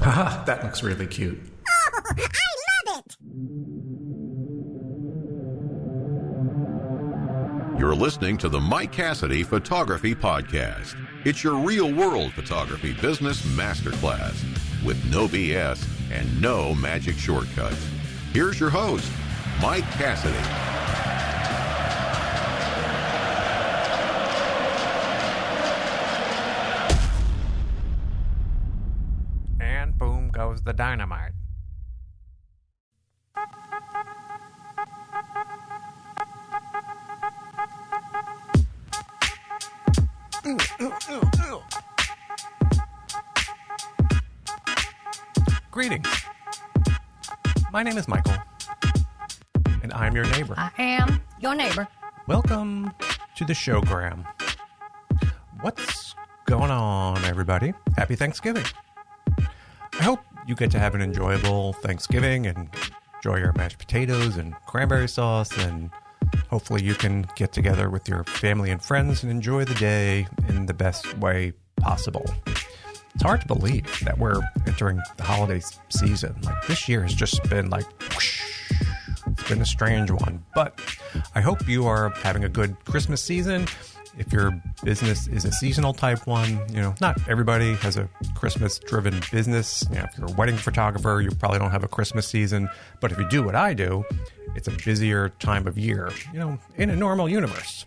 Haha, that looks really cute. Oh, I love it! You're listening to the Mike Cassidy Photography Podcast. It's your real-world photography business masterclass with no BS and no magic shortcuts. Here's your host, Mike Cassidy. And boom goes the dynamite. Greetings. My name is Michael, and I'm your neighbor. I am your neighbor. Welcome to the showgram. What's going on, everybody? Happy Thanksgiving. I hope you get to have an enjoyable Thanksgiving and enjoy your mashed potatoes and cranberry sauce, and hopefully you can get together with your family and friends and enjoy the day in the best way possible. It's hard to believe that we're entering the holiday season. Like, this year has just been like whoosh. It's been a strange one, but I hope you are having a good Christmas season. If your business is a seasonal type one, not everybody has a Christmas-driven business. If you're a wedding photographer, you probably don't have a Christmas season. But if you do what I do, it's a busier time of year, in a normal universe.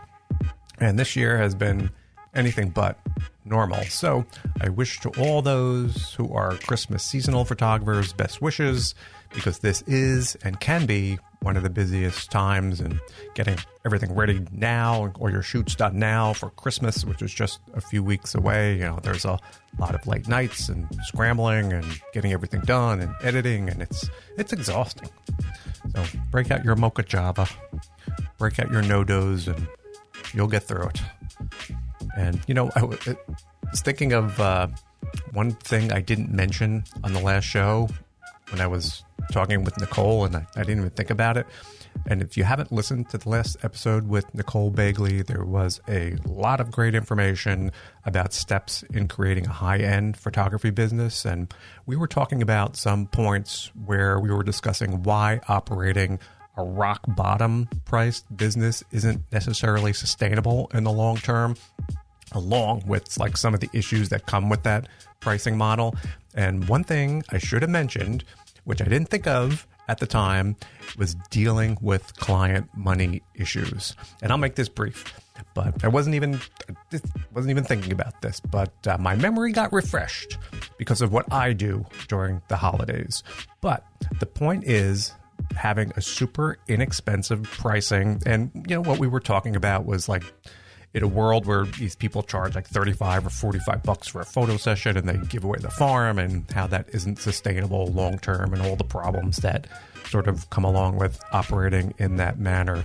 And this year has been anything but normal. So I wish to all those who are Christmas seasonal photographers best wishes, because this is and can be one of the busiest times, and getting everything ready now, or your shoot's done now for Christmas, which is just a few weeks away. There's a lot of late nights and scrambling and getting everything done and editing, and it's exhausting. So break out your Mocha Java, break out your No-Dos, and you'll get through it. And, I was thinking of one thing I didn't mention on the last show when I was talking with Nicole, and I didn't even think about it. And if you haven't listened to the last episode with Nicole Bagley, there was a lot of great information about steps in creating a high-end photography business. And we were talking about some points where we were discussing why operating a rock bottom priced business isn't necessarily sustainable in the long term, along with like some of the issues that come with that pricing model. And one thing I should have mentioned, which I didn't think of at the time, was dealing with client money issues. And I'll make this brief, but I wasn't even thinking about this, but my memory got refreshed because of what I do during the holidays. But the point is, having a super inexpensive pricing, and what we were talking about was like, in a world where these people charge like $35 or $45 for a photo session, and they give away the farm, and how that isn't sustainable long term, and all the problems that sort of come along with operating in that manner.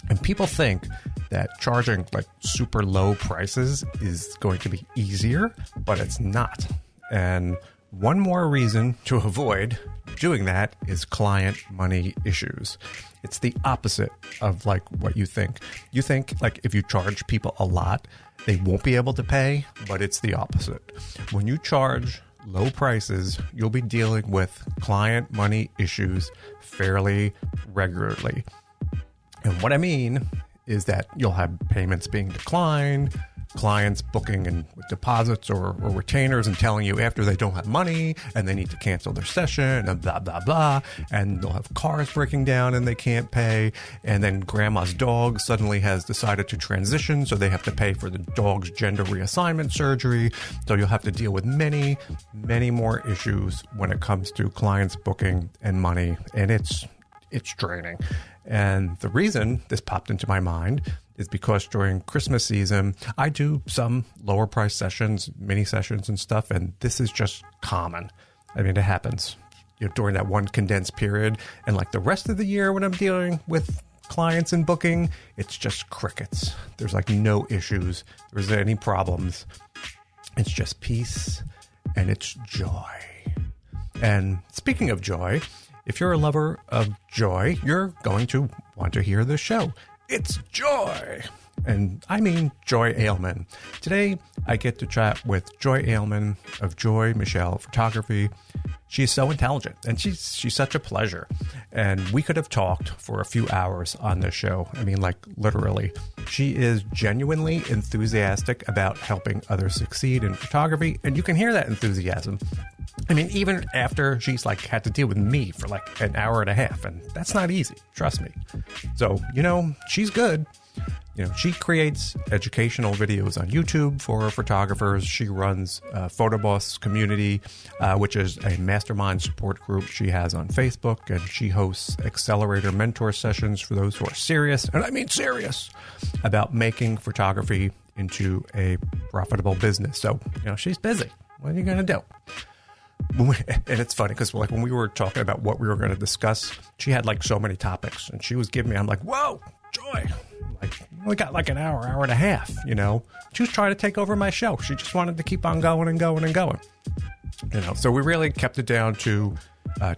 And people think that charging like super low prices is going to be easier, but it's not. And one more reason to avoid doing that is client money issues. It's the opposite of like what you think. You think like if you charge people a lot, they won't be able to pay, but it's the opposite. When you charge low prices, you'll be dealing with client money issues fairly regularly. And what I mean is that you'll have payments being declined, clients booking in with deposits or retainers and telling you after they don't have money and they need to cancel their session and blah, blah, blah. And they'll have cars breaking down and they can't pay. And then grandma's dog suddenly has decided to transition, so they have to pay for the dog's gender reassignment surgery. So you'll have to deal with many, many more issues when it comes to clients booking and money. And it's draining. And the reason this popped into my mind is because during Christmas season, I do some lower price sessions, mini sessions and stuff, and this is just common. I mean, it happens during that one condensed period. And like the rest of the year when I'm dealing with clients and booking, it's just crickets. There's like no issues. There's any problems. It's just peace and it's joy. And speaking of joy, if you're a lover of joy, you're going to want to hear this show. It's joy. And I mean Joy Aleman. Today, I get to chat with Joy Aleman of Joy Michelle Photography. She's so intelligent, and she's such a pleasure. And we could have talked for a few hours on this show. I mean, like, literally. She is genuinely enthusiastic about helping others succeed in photography, and you can hear that enthusiasm. I mean, even after she's like had to deal with me for like an hour and a half, and that's not easy, trust me. So, she's good. She creates educational videos on YouTube for photographers. She runs PhotoBoss Community, which is a mastermind support group she has on Facebook, and she hosts Accelerator Mentor Sessions for those who are serious, and I mean serious, about making photography into a profitable business. So, she's busy. What are you going to do? And it's funny because like when we were talking about what we were going to discuss, she had like so many topics, and she was giving me, I'm like, whoa, Joy, like we got like an hour and a half, She was trying to take over my show. She just wanted to keep on going and going and going. So we really kept it down to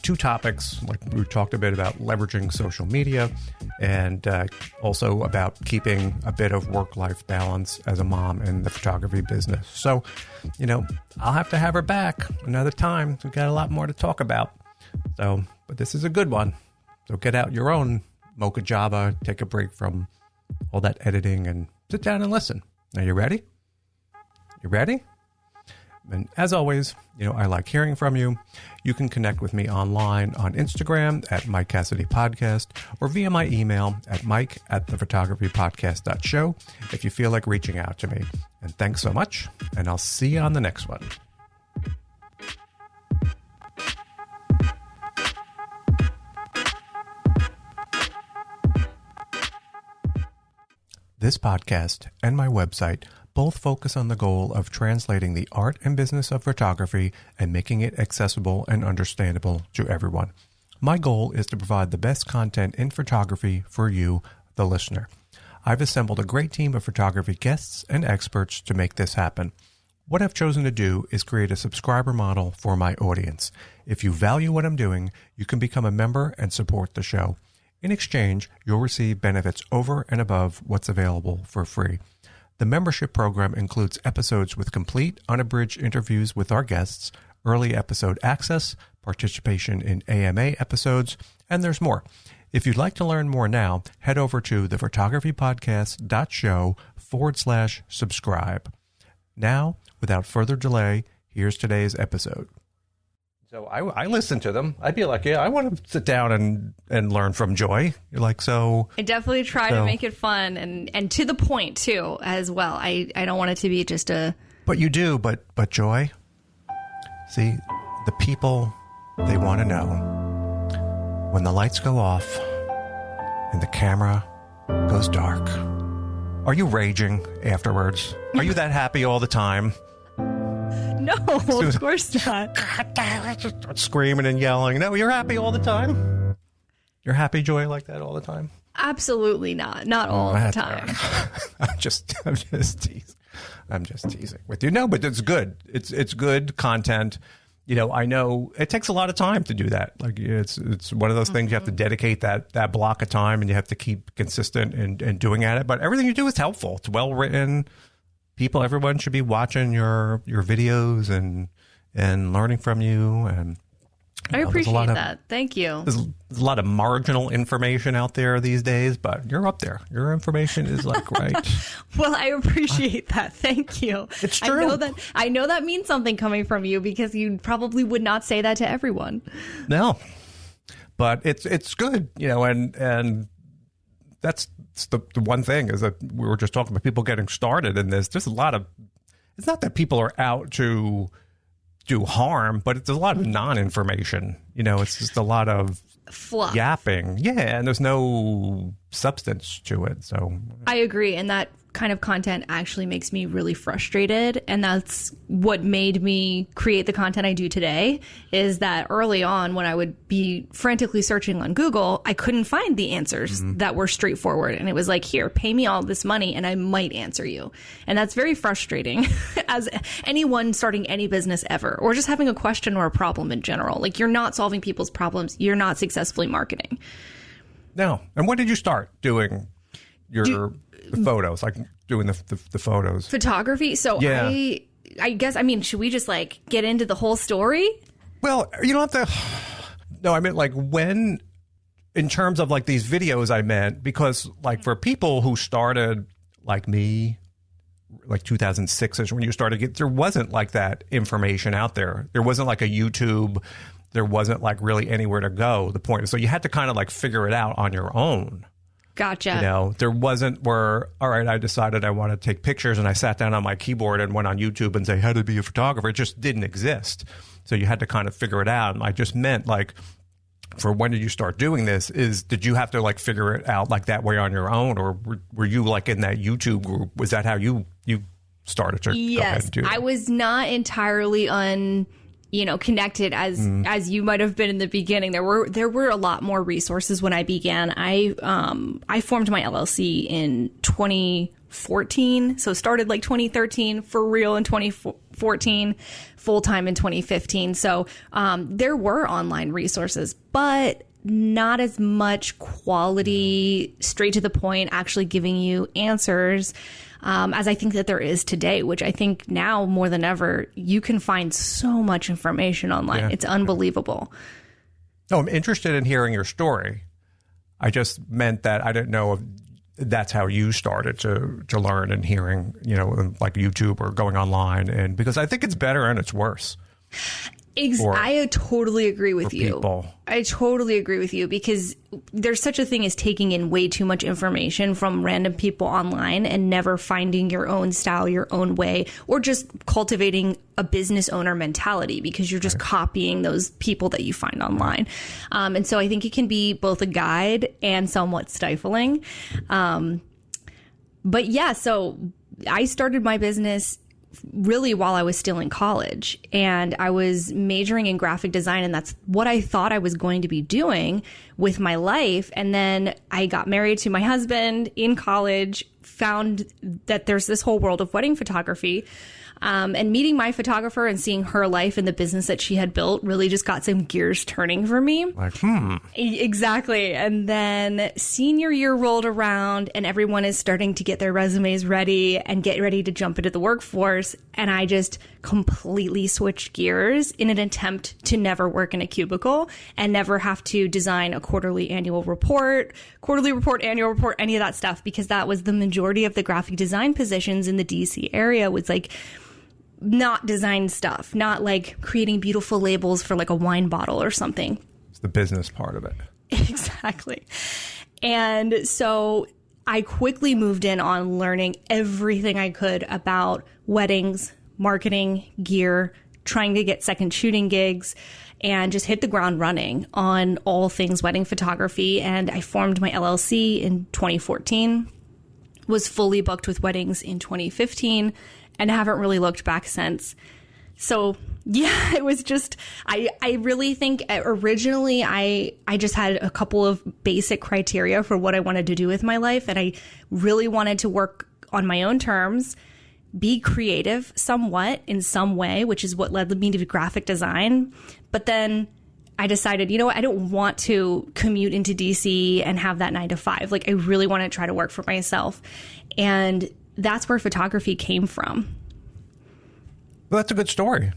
two topics. Like we talked a bit about leveraging social media, and also about keeping a bit of work-life balance as a mom in the photography business. So, I'll have to have her back another time. We've got a lot more to talk about. So, but this is a good one. So get out your own Mocha Java, take a break from all that editing, and sit down and listen. Are you ready? You ready? And as always, I like hearing from you. You can connect with me online on Instagram at Mike Cassidy Podcast, or via my email at mike@thephotographypodcast.show if you feel like reaching out to me. And thanks so much, and I'll see you on the next one. This podcast and my website both focus on the goal of translating the art and business of photography and making it accessible and understandable to everyone. My goal is to provide the best content in photography for you, the listener. I've assembled a great team of photography guests and experts to make this happen. What I've chosen to do is create a subscriber model for my audience. If you value what I'm doing, you can become a member and support the show. In exchange, you'll receive benefits over and above what's available for free. The membership program includes episodes with complete, unabridged interviews with our guests, early episode access, participation in AMA episodes, and there's more. If you'd like to learn more now, head over to thephotographypodcast.show/subscribe. Now, without further delay, here's today's episode. So I listen to them. I'd be like, yeah, I want to sit down and learn from Joy. You're like, so... I definitely try to make it fun and to the point, too, as well. I don't want it to be just a... But you do, but Joy, see, the people, they want to know when the lights go off and the camera goes dark, are you raging afterwards? Are you that happy all the time? No, of course not. Start screaming and yelling. No, you're happy all the time? You're happy, Joy, like that all the time? Absolutely not. Not all the time. I'm just teasing with you. No, but it's good. It's good content. I know it takes a lot of time to do that. Like it's one of those things you have to dedicate that block of time, and you have to keep consistent and doing at it. But everything you do is helpful. It's well written. Everyone should be watching your videos and learning from you. And I appreciate that. Thank you. There's a lot of marginal information out there these days, but you're up there. Your information is like right. Well, I appreciate that. Thank you. It's true. I know that means something coming from you, because you probably would not say that to everyone. No, but it's good, and that's the one thing is that we were just talking about people getting started in this. There's a lot of, it's not that people are out to do harm, but it's a lot of non-information. It's just a lot of fluff, yapping. Yeah, and there's no substance to it. So I agree, and that kind of content actually makes me really frustrated, and that's what made me create the content I do today. Is that early on, when I would be frantically searching on Google, I couldn't find the answers that were straightforward, and it was like, here, pay me all this money and I might answer you. And that's very frustrating as anyone starting any business ever, or just having a question or a problem in general. Like, you're not solving people's problems, you're not successfully marketing. No. And when did you start doing your The photos, like doing the photos. Photography. So Yeah. I guess, I mean, should we just like get into the whole story? Well, you don't have to. No, I meant like when, in terms of like these videos, I meant because like for people who started like me, like 2006 is when you started, there wasn't like that information out there. There wasn't like a YouTube. There wasn't like really anywhere to go. The point. So you had to kind of like figure it out on your own. Gotcha. You know, there wasn't where, all right, I decided I want to take pictures and I sat down on my keyboard and went on YouTube and say how to be a photographer. It just didn't exist. So you had to kind of figure it out. And I just meant like, for when did you start doing this? Did you have to like figure it out like that way on your own, or were you like in that YouTube group? Was that how you started to go ahead and do that? I was not entirely connected as you might have been in the beginning. There were a lot more resources when I began. I formed my LLC in 2014, so started like 2013 for real in 2014, full time in 2015. So there were online resources, but not as much quality, straight to the point, actually giving you answers. As I think that there is today, which I think now more than ever, you can find so much information online. Yeah. It's unbelievable. No, I'm interested in hearing your story. I just meant that I didn't know if that's how you started to learn and hearing, like YouTube or going online. And because I think it's better and it's worse. I totally agree with you. People. I totally agree with you because there's such a thing as taking in way too much information from random people online and never finding your own style, your own way, or just cultivating a business owner mentality because you're just copying those people that you find online. And so I think it can be both a guide and somewhat stifling. But yeah, so I started my business really while I was still in college, and I was majoring in graphic design, and that's what I thought I was going to be doing with my life. And then I got married to my husband in college, found that there's this whole world of wedding photography. And meeting my photographer and seeing her life and the business that she had built really just got some gears turning for me. Like, Exactly. And then senior year rolled around and everyone is starting to get their resumes ready and get ready to jump into the workforce. And I just completely switched gears in an attempt to never work in a cubicle and never have to design a quarterly report, annual report, any of that stuff, because that was the majority of the graphic design positions in the DC area was like not design stuff, not like creating beautiful labels for like a wine bottle or something. It's the business part of it. Exactly. And so I quickly moved in on learning everything I could about weddings, marketing, gear, trying to get second shooting gigs, and just hit the ground running on all things wedding photography. And I formed my LLC in 2014, was fully booked with weddings in 2015, and haven't really looked back since. So yeah, it was just, I really think originally I just had a couple of basic criteria for what I wanted to do with my life. And I really wanted to work on my own terms, be creative somewhat in some way, which is what led me to graphic design. But then I decided, you know what, I don't want to commute into DC and have that 9 to 5. Like I really want to try to work for myself. And that's where photography came from. Well, that's a good story.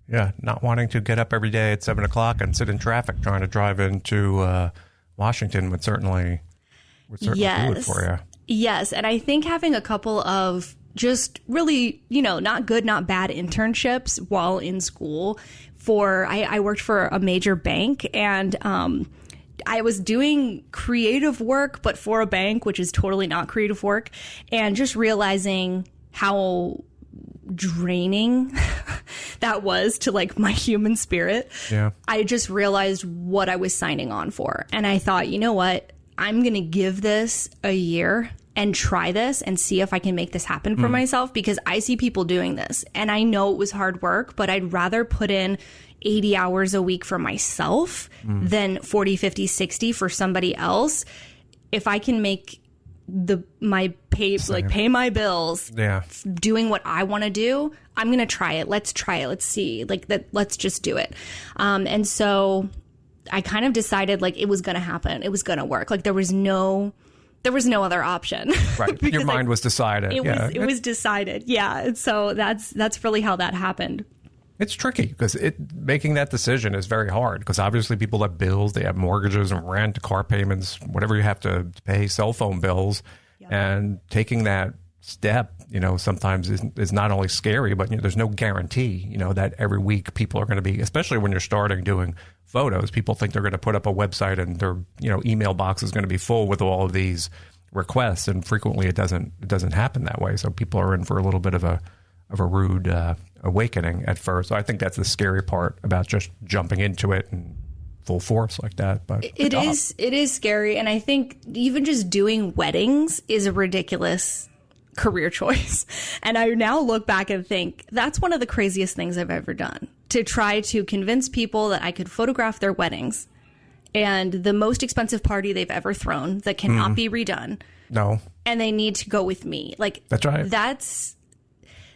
Yeah, not wanting to get up every day at 7 o'clock and sit in traffic trying to drive into Washington would certainly do it for you. Yes, and I think having a couple of just really, not good, not bad internships while in school I worked for a major bank, and I was doing creative work, but for a bank, which is totally not creative work, and just realizing how draining that was to like my human spirit. Yeah. I just realized what I was signing on for. And I thought, you know what? I'm going to give this a year and try this and see if I can make this happen for myself, because I see people doing this and I know it was hard work, but I'd rather put in 80 hours a week for myself than 40, 50, 60 for somebody else. If I can make pay my bills, doing what I want to do, I'm going to try it. Let's try it. Let's see, let's just do it. And so I kind of decided like it was going to happen. It was going to work. Like there was no there was no other option. Right. Your mind was decided. It was decided. Yeah. And so that's really how that happened. It's tricky because making that decision is very hard because obviously people have bills, they have mortgages and rent, car payments, whatever you have to pay, cell phone bills, and taking that step, sometimes is not only scary, but there's no guarantee, that every week people are going to be, especially when you're starting doing photos, people think they're going to put up a website and their, email box is going to be full with all of these requests. And frequently it doesn't happen that way. So people are in for a little bit of a rude awakening at first. So I think that's the scary part about just jumping into it and full force like that. But it is scary. And I think even just doing weddings is a ridiculous career choice. And I now look back and think that's one of the craziest things I've ever done, to try to convince people that I could photograph their weddings and the most expensive party they've ever thrown that cannot be redone. No. And they need to go with me. Like, that's right. That's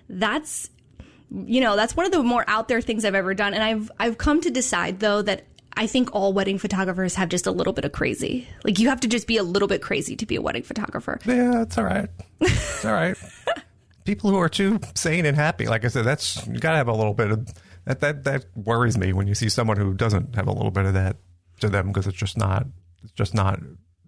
one of the more out there things I've ever done. And I've come to decide, though, that I think all wedding photographers have just a little bit of crazy. Like, you have to just be a little bit crazy to be a wedding photographer. Yeah, it's all right. It's all right. People who are too sane and happy, like I said, you got to have a little bit of that worries me when you see someone who doesn't have a little bit of that to them, because it's just not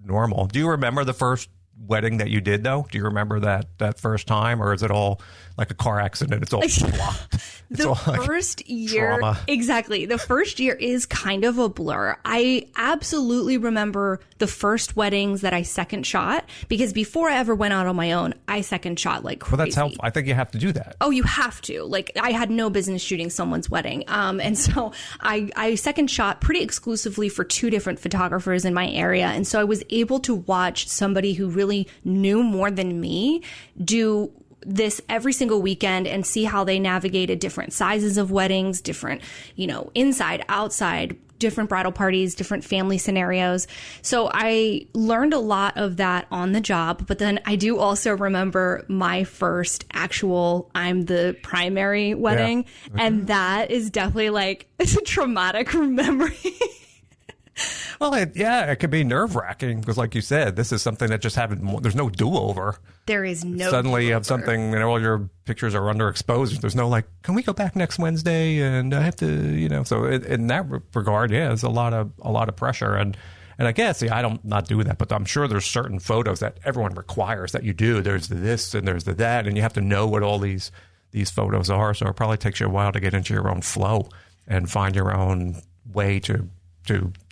normal. Do you remember the first wedding that you did, though? Do you remember that first time, or is it all like a car accident? It's all first year, trauma. Exactly. The first year is kind of a blur. I absolutely remember the first weddings that I second shot, because before I ever went out on my own, I second shot like crazy. Well, that's helpful. I think you have to do that. Oh, you have to. Like, I had no business shooting someone's wedding. And so I second shot pretty exclusively for 2 different photographers in my area. And so I was able to watch somebody who really knew more than me do this every single weekend and see how they navigated different sizes of weddings, different, inside, outside, different bridal parties, different family scenarios. So I learned a lot of that on the job. But then I do also remember my first actual, I'm the primary wedding. Yeah. Okay. And that is definitely it's a traumatic memory. Well, it could be nerve-wracking because, like you said, this is something that just happened. There's no do-over. There is no Suddenly do-over. You have something, all your pictures are underexposed. There's no can we go back next Wednesday? And I have to, So in that regard, there's a lot of pressure. And I guess, I don't not do that, but I'm sure there's certain photos that everyone requires that you do. There's the this and there's the that, and you have to know what all these photos are. So it probably takes you a while to get into your own flow and find your own way to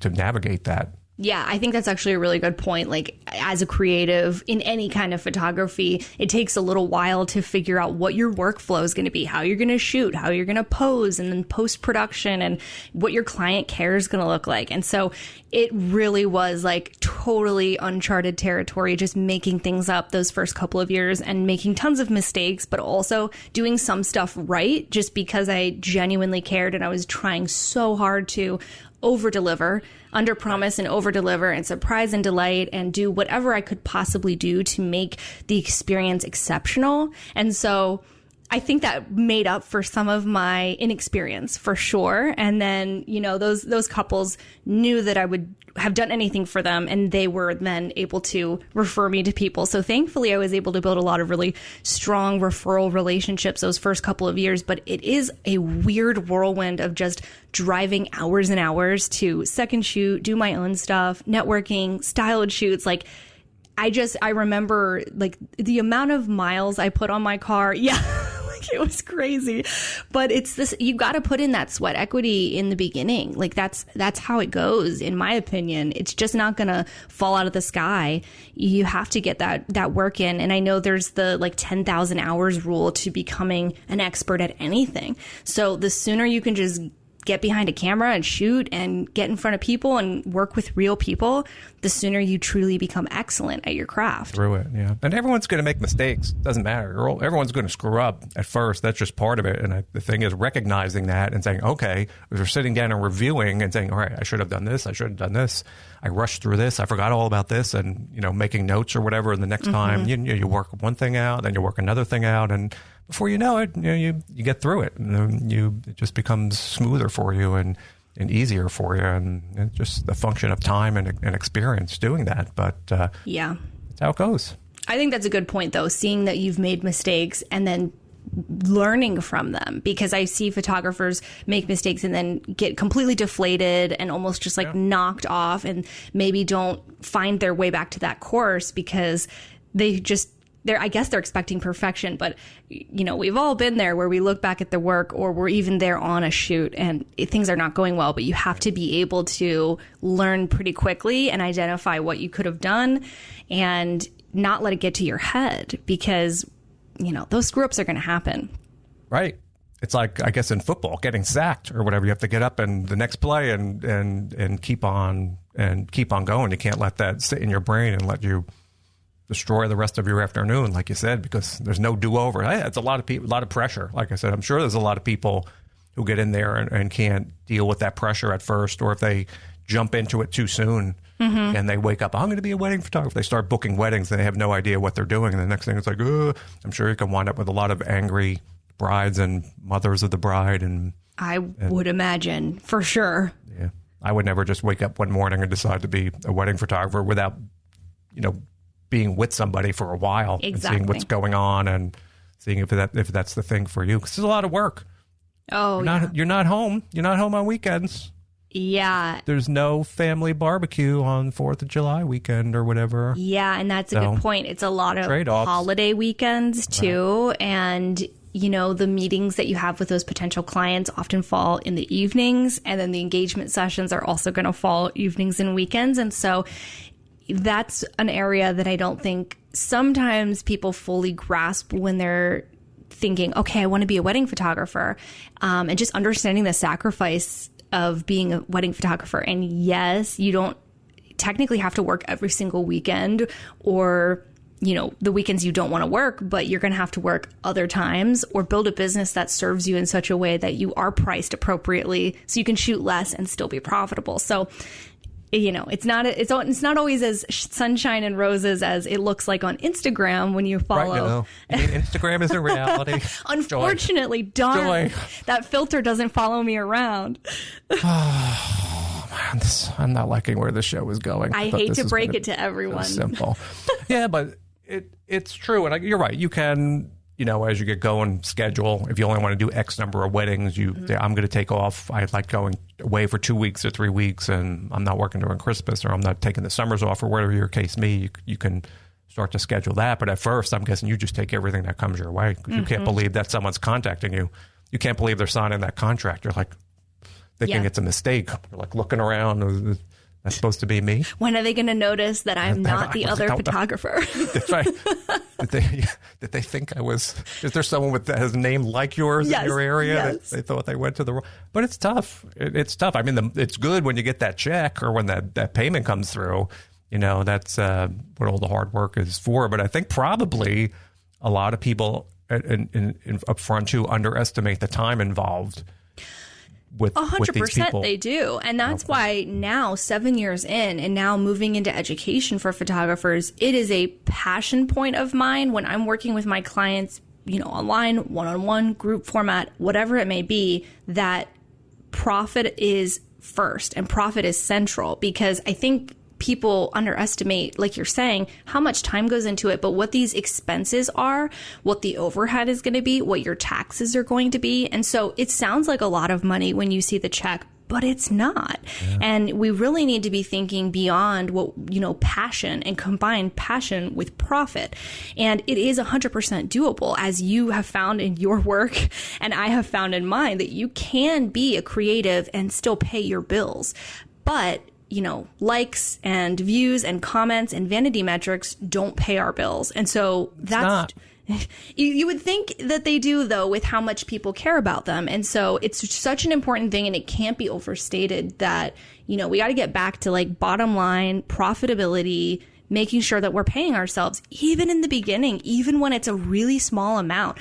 navigate that. Yeah, I think that's actually a really good point. Like, as a creative in any kind of photography, it takes a little while to figure out what your workflow is going to be, how you're going to shoot, how you're going to pose, and then post-production, and what your client care is going to look like. And so it really was totally uncharted territory, just making things up those first couple of years and making tons of mistakes, but also doing some stuff right just because I genuinely cared and I was trying so hard to over-deliver, under-promise and over-deliver, and surprise and delight, and do whatever I could possibly do to make the experience exceptional. And so I think that made up for some of my inexperience, for sure. And then, those couples knew that I would have done anything for them, and they were then able to refer me to people. So thankfully, I was able to build a lot of really strong referral relationships those first couple of years. But it is a weird whirlwind of just driving hours and hours to second shoot, do my own stuff, networking, styled shoots. I remember the amount of miles I put on my car. Yeah. It was crazy. But it's this, you got to put in that sweat equity in the beginning. That's how it goes, in my opinion. It's just not going to fall out of the sky. You have to get that work in. And I know there's the 10,000 hours rule to becoming an expert at anything. So the sooner you can just get behind a camera and shoot and get in front of people and work with real people, the sooner you truly become excellent at your craft. Through it, yeah. And everyone's going to make mistakes. Doesn't matter. Everyone's going to screw up at first. That's just part of it. And the thing is recognizing that and saying, okay, if you're sitting down and reviewing and saying, all right, I should have done this. I should have done this. I rushed through this. I forgot all about this. And, making notes or whatever. And the next time you work one thing out, then you work another thing out. And before you know it, you get through it. And it just becomes smoother for you and easier for you. And it's just the function of time and experience doing that. But yeah, That's how it goes. I think that's a good point, though, seeing that you've made mistakes and then learning from them, because I see photographers make mistakes and then get completely deflated and almost just like knocked off and maybe don't find their way back to that course because I guess they're expecting perfection. But, you know, we've all been there where we look back at the work or we're even there on a shoot and things are not going well, but you have to be able to learn pretty quickly and identify what you could have done and not let it get to your head, because you know, those screw ups are going to happen. Right. It's like, I guess, in football, getting sacked or whatever. You have to get up and the next play and keep on going. You can't let that sit in your brain and let you destroy the rest of your afternoon, like you said, because there's no do-over. It's a lot of pressure. Like I said, I'm sure there's a lot of people who get in there and can't deal with that pressure at first, or if they jump into it too soon. Mm-hmm. And they wake up, I'm going to be a wedding photographer. They start booking weddings and they have no idea what they're doing. And the next thing is like, I'm sure you can wind up with a lot of angry brides and mothers of the bride. And I would imagine, for sure. Yeah. I would never just wake up one morning and decide to be a wedding photographer without, you know, being with somebody for a while. Exactly. And seeing what's going on and seeing if that's the thing for you. Because it's a lot of work. Oh, You're not home. You're not home on weekends. Yeah. There's no family barbecue on 4th of July weekend or whatever. Yeah, and that's a good point. It's a lot of trade-offs. Holiday weekends, too. Right. And, you know, the meetings that you have with those potential clients often fall in the evenings. And then the engagement sessions are also going to fall evenings and weekends. And so that's an area that I don't think sometimes people fully grasp when they're thinking, okay, I want to be a wedding photographer. And just understanding the sacrifice of being a wedding photographer. And yes, you don't technically have to work every single weekend or, you know, the weekends you don't want to work, but you're going to have to work other times or build a business that serves you in such a way that you are priced appropriately so you can shoot less and still be profitable. So, you know, it's not always as sunshine and roses as it looks like on Instagram when you follow. Right, no. I mean, Instagram is a reality. Unfortunately, darn, that filter doesn't follow me around. Oh, man, I'm not liking where the show is going. I hate to break it to everyone. Simple. Yeah, but it's true. And you're right. You can, you know, as you get going, schedule. If you only want to do X number of weddings, I'm going to take off. I like going away for 2 weeks or 3 weeks, and I'm not working during Christmas, or I'm not taking the summers off, or whatever your case may be. You can start to schedule that. But at first, I'm guessing you just take everything that comes your way, because you can't believe that someone's contacting you. You can't believe they're signing that contract. You're like thinking it's a mistake. You're like looking around. That's supposed to be me. When are they going to notice that I'm not the other photographer? That's right. Did they think I was? Is there someone that has a name like yours in your area that they thought they went to the wrong? But it's tough. It's tough. I mean, it's good when you get that check or when that payment comes through. You know, that's what all the hard work is for. But I think probably a lot of people up front too underestimate the time involved. 100% they do. And that's why now, 7 years in, and now moving into education for photographers, it is a passion point of mine when I'm working with my clients, you know, online, one-on-one, group format, whatever it may be, that profit is first and profit is central, because I think people underestimate, like you're saying, how much time goes into it, but what these expenses are, what the overhead is going to be, what your taxes are going to be. And so it sounds like a lot of money when you see the check, but it's not. Yeah. And we really need to be thinking beyond what, you know, passion, and combine passion with profit. And it is 100% doable, as you have found in your work and I have found in mine, that you can be a creative and still pay your bills. But you know, likes and views and comments and vanity metrics don't pay our bills. And so that's, you would think that they do, though, with how much people care about them. And so it's such an important thing, and it can't be overstated that, you know, we got to get back to like bottom line profitability, making sure that we're paying ourselves, even in the beginning, even when it's a really small amount.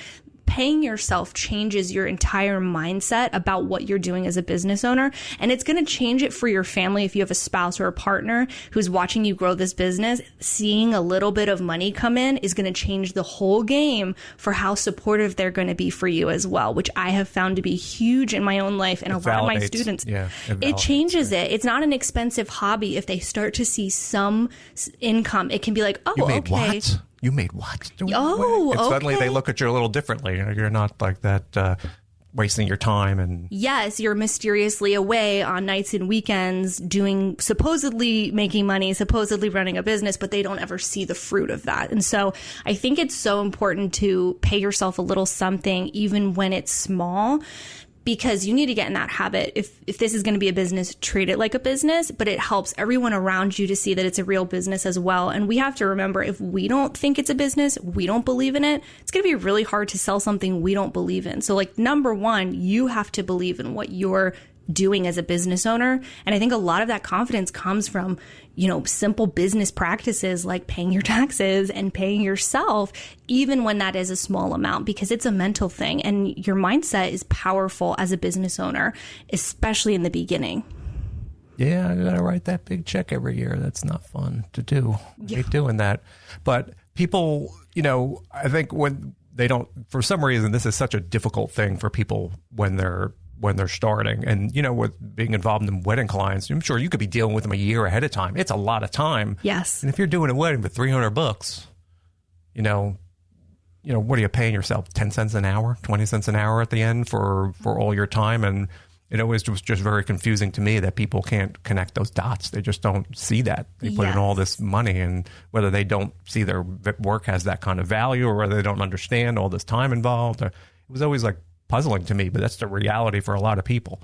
paying yourself changes your entire mindset about what you're doing as a business owner. And it's going to change it for your family. If you have a spouse or a partner who's watching you grow this business, seeing a little bit of money come in is going to change the whole game for how supportive they're going to be for you as well, which I have found to be huge in my own life and a lot of my students. Yeah, it changes it. It's not an expensive hobby. If they start to see some income, it can be like, oh, you made okay. What? You made what? Oh, and suddenly okay. they look at you a little differently. You're not like that wasting your time. And yes, you're mysteriously away on nights and weekends doing supposedly making money, supposedly running a business, but they don't ever see the fruit of that. And so I think it's so important to pay yourself a little something, even when it's small, because you need to get in that habit. If this is going to be a business, treat it like a business, but it helps everyone around you to see that it's a real business as well. And we have to remember, if we don't think it's a business, we don't believe in it, it's going to be really hard to sell something we don't believe in. So like, number one, you have to believe in what you're doing as a business owner. And I think a lot of that confidence comes from, simple business practices like paying your taxes and paying yourself, even when that is a small amount, because it's a mental thing and your mindset is powerful as a business owner, especially in the beginning. Yeah, I gotta write that big check every year. That's not fun to do. I hate doing that. But people, I think when they don't, for some reason, this is such a difficult thing for people when they're starting. And, with being involved in wedding clients, I'm sure you could be dealing with them a year ahead of time. It's a lot of time. Yes. And if you're doing a wedding for $300, what are you paying yourself? 10 cents an hour, 20 cents an hour at the end for all your time? And it always was just very confusing to me that people can't connect those dots. They just don't see that. They put in all this money, and whether they don't see their work has that kind of value or whether they don't understand all this time involved. It was always like puzzling to me, but that's the reality for a lot of people.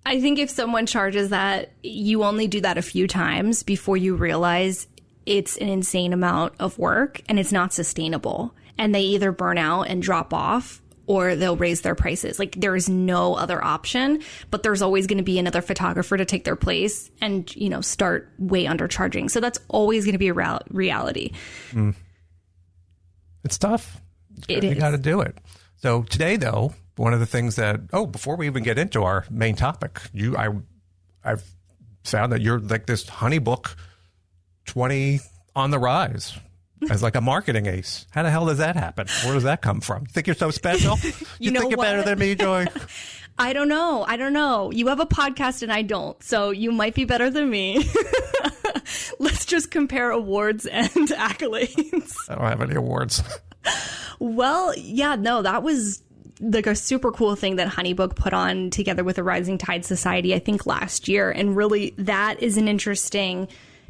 I think if someone charges that, you only do that a few times before you realize it's an insane amount of work and it's not sustainable. And they either burn out and drop off, or they'll raise their prices. Like, there is no other option, but there's always going to be another photographer to take their place and, start way undercharging. So that's always going to be a reality. It's tough. You got to do it. So today, though, one of the things that, before we even get into our main topic, I've found that you're like this HoneyBook 20 on the rise as like a marketing ace. How the hell does that happen? Where does that come from? You think you're so special? You think you're better than me, Joy? I don't know. You have a podcast and I don't, so you might be better than me. Let's just compare awards and accolades. I don't have any awards. Well, yeah, no, that was like a super cool thing that HoneyBook put on together with the Rising Tide Society, I think last year. And really, that is an interesting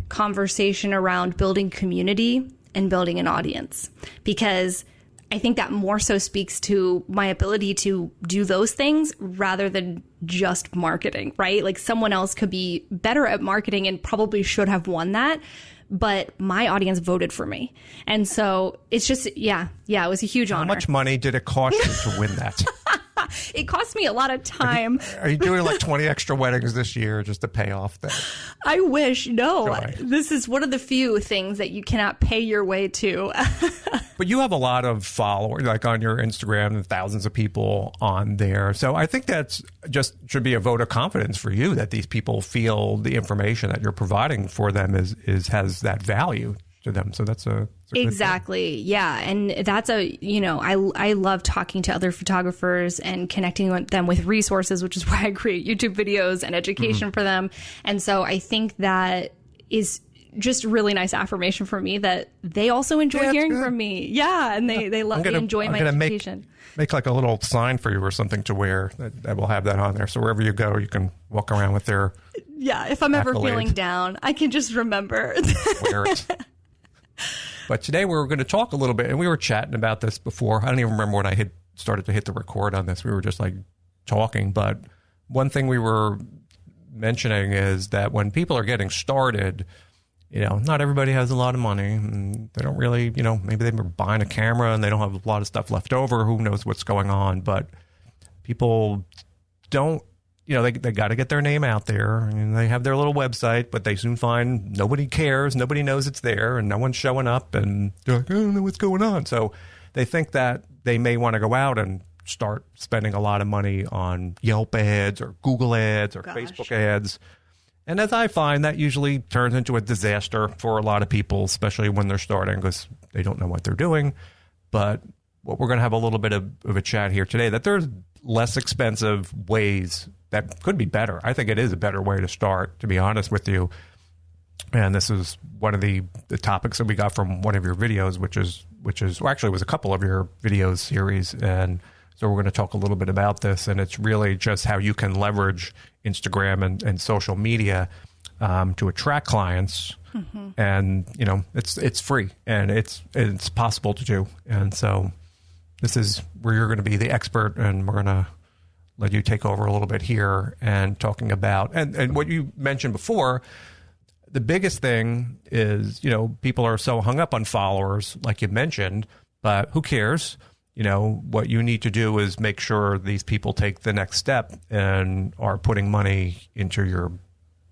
conversation around building community and building an audience, because I think that more so speaks to my ability to do those things rather than just marketing, right? Like, someone else could be better at marketing and probably should have won that, but my audience voted for me. And so it's just, it was a huge honor. How much money did it cost you to win that? It cost me a lot of time. Are you doing like 20 extra weddings this year just to pay off that? I wish. No, Joy. This is one of the few things that you cannot pay your way to. But you have a lot of followers, like on your Instagram, and thousands of people on there. So I think that's just should be a vote of confidence for you that these people feel the information that you're providing for them has that value to them. So that's a exactly. Yeah. And that's I love talking to other photographers and connecting with them with resources, which is why I create YouTube videos and education for them. And so I think that is just really nice affirmation for me that they also enjoy hearing from me. Yeah. And they love they enjoy my education. Make like a little sign for you or something to wear that will have that on there. So wherever you go, you can walk around with their if I'm ever feeling down, I can just remember. Wear it. But today we were going to talk a little bit, and we were chatting about this before. I don't even remember when I had started to hit the record on this. We were just like talking. But one thing we were mentioning is that when people are getting started, not everybody has a lot of money. And they don't really, maybe they were buying a camera and they don't have a lot of stuff left over. Who knows what's going on? But people don't, they got to get their name out there. And they have their little website, but they soon find nobody cares. Nobody knows it's there and no one's showing up. And they're like, I don't know what's going on. So they think that they may want to go out and start spending a lot of money on Yelp ads or Google ads or Facebook ads. And as I find, that usually turns into a disaster for a lot of people, especially when they're starting because they don't know what they're doing. But what we're going to have a little bit of a chat here today, that there's less expensive ways that could be better. I think it is a better way to start, to be honest with you. And this is one of the topics that we got from one of your videos, which is well, actually it was a couple of your videos series. And so we're going to talk a little bit about this. And it's really just how you can leverage Instagram and social media to attract clients. Mm-hmm. And, you know, it's free and it's possible to do. And so this is where you're going to be the expert, and we're going to let you take over a little bit here and talking about, and what you mentioned before, the biggest thing is, you know, people are so hung up on followers, like you mentioned, but who cares? You know, what you need to do is make sure these people take the next step and are putting money into your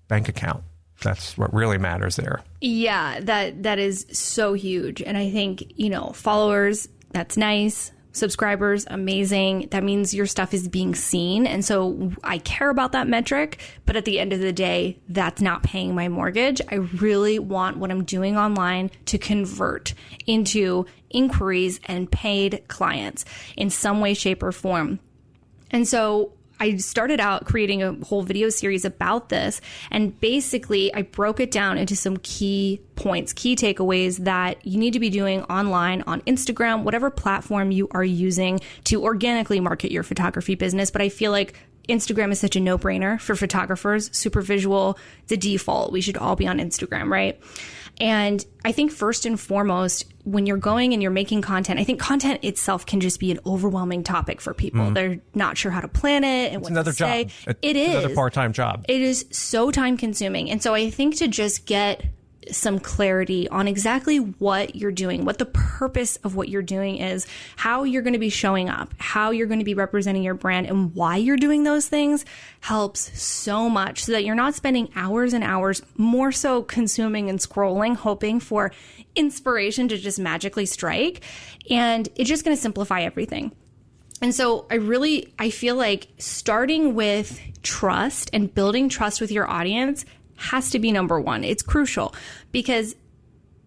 bank account. That's what really matters there. Yeah, that is so huge. And I think, you know, followers, that's nice. Subscribers, amazing. That means your stuff is being seen. And so I care about that metric, but at the end of the day, that's not paying my mortgage. I really want what I'm doing online to convert into inquiries and paid clients in some way, shape, or form. And so I started out creating a whole video series about this. And basically, I broke it down into some key points, key takeaways that you need to be doing online, on Instagram, whatever platform you are using to organically market your photography business. But I feel like Instagram is such a no-brainer for photographers, super visual, the default. We should all be on Instagram, right? And I think first and foremost, when you're going and you're making content, I think content itself can just be an overwhelming topic for people. They're not sure how to plan it and what to say. It is another part-time job. It is so time consuming. And so I think to just get some clarity on exactly what you're doing, what the purpose of what you're doing is, how you're going to be showing up, how you're going to be representing your brand, and why you're doing those things helps so much, so that you're not spending hours and hours more so consuming and scrolling, hoping for inspiration to just magically strike. And it's just going to simplify everything. And so I feel like starting with trust and building trust with your audience has to be number one. It's crucial because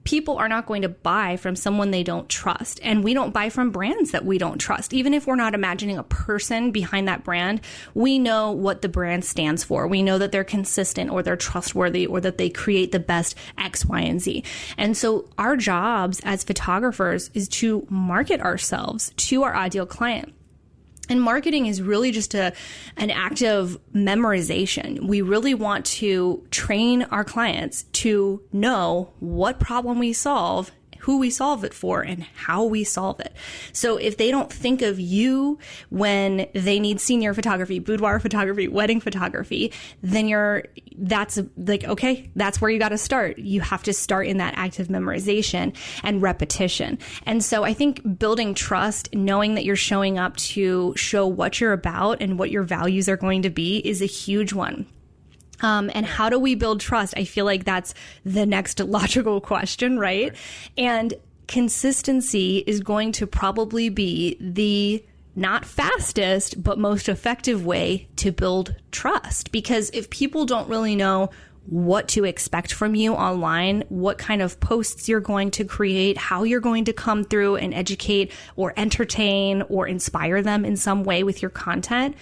people are not going to buy from someone they don't trust. And we don't buy from brands that we don't trust. Even if we're not imagining a person behind that brand, we know what the brand stands for. We know that they're consistent or they're trustworthy or that they create the best X, Y, and Z. And so our jobs as photographers is to market ourselves to our ideal client. And marketing is really just an act of memorization. We really want to train our clients to know what problem we solve, who we solve it for, and how we solve it. So if they don't think of you when they need senior photography, boudoir photography, wedding photography, then that's where you got to start. You have to start in that active memorization and repetition. And so I think building trust, knowing that you're showing up to show what you're about and what your values are going to be, is a huge one. And how do we build trust? I feel like that's the next logical question, right? And consistency is going to probably be the not fastest, but most effective way to build trust. Because if people don't really know what to expect from you online, what kind of posts you're going to create, how you're going to come through and educate or entertain or inspire them in some way with your content,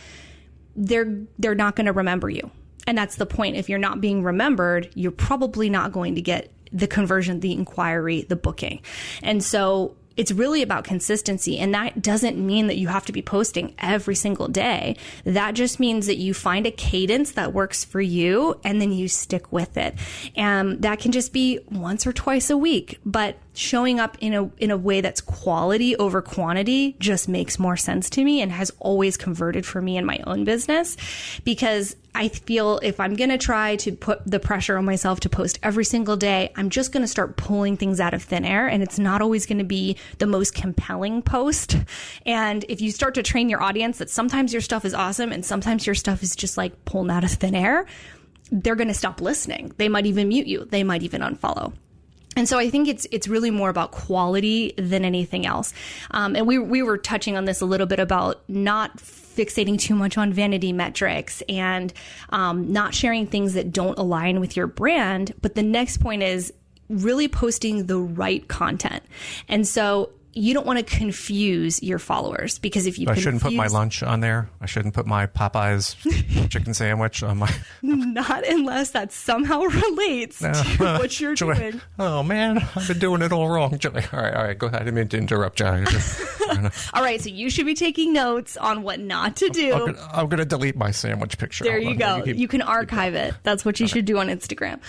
they're not going to remember you. And that's the point. If you're not being remembered, you're probably not going to get the conversion, the inquiry, the booking. And so it's really about consistency. And that doesn't mean that you have to be posting every single day. That just means that you find a cadence that works for you and then you stick with it. And that can just be once or twice a week, but showing up in a way that's quality over quantity just makes more sense to me and has always converted for me in my own business, because I feel if I'm going to try to put the pressure on myself to post every single day, I'm just going to start pulling things out of thin air, and it's not always going to be the most compelling post. And if you start to train your audience that sometimes your stuff is awesome and sometimes your stuff is just like pulling out of thin air, they're going to stop listening. They might even mute you. They might even unfollow. And so I think it's really more about quality than anything else. And we were touching on this a little bit about not fixating too much on vanity metrics and not sharing things that don't align with your brand. But the next point is really posting the right content. And so you don't want to confuse your followers, because if you I shouldn't put my lunch on there. I shouldn't put my Popeyes chicken sandwich on my... Not unless that somehow relates to what you're doing. Oh, man, I've been doing it all wrong. All right, go ahead. I didn't mean to interrupt you. All right, so you should be taking notes on what not to do. I'm going to delete my sandwich picture. There you go. You can archive it. That's what you should do on Instagram.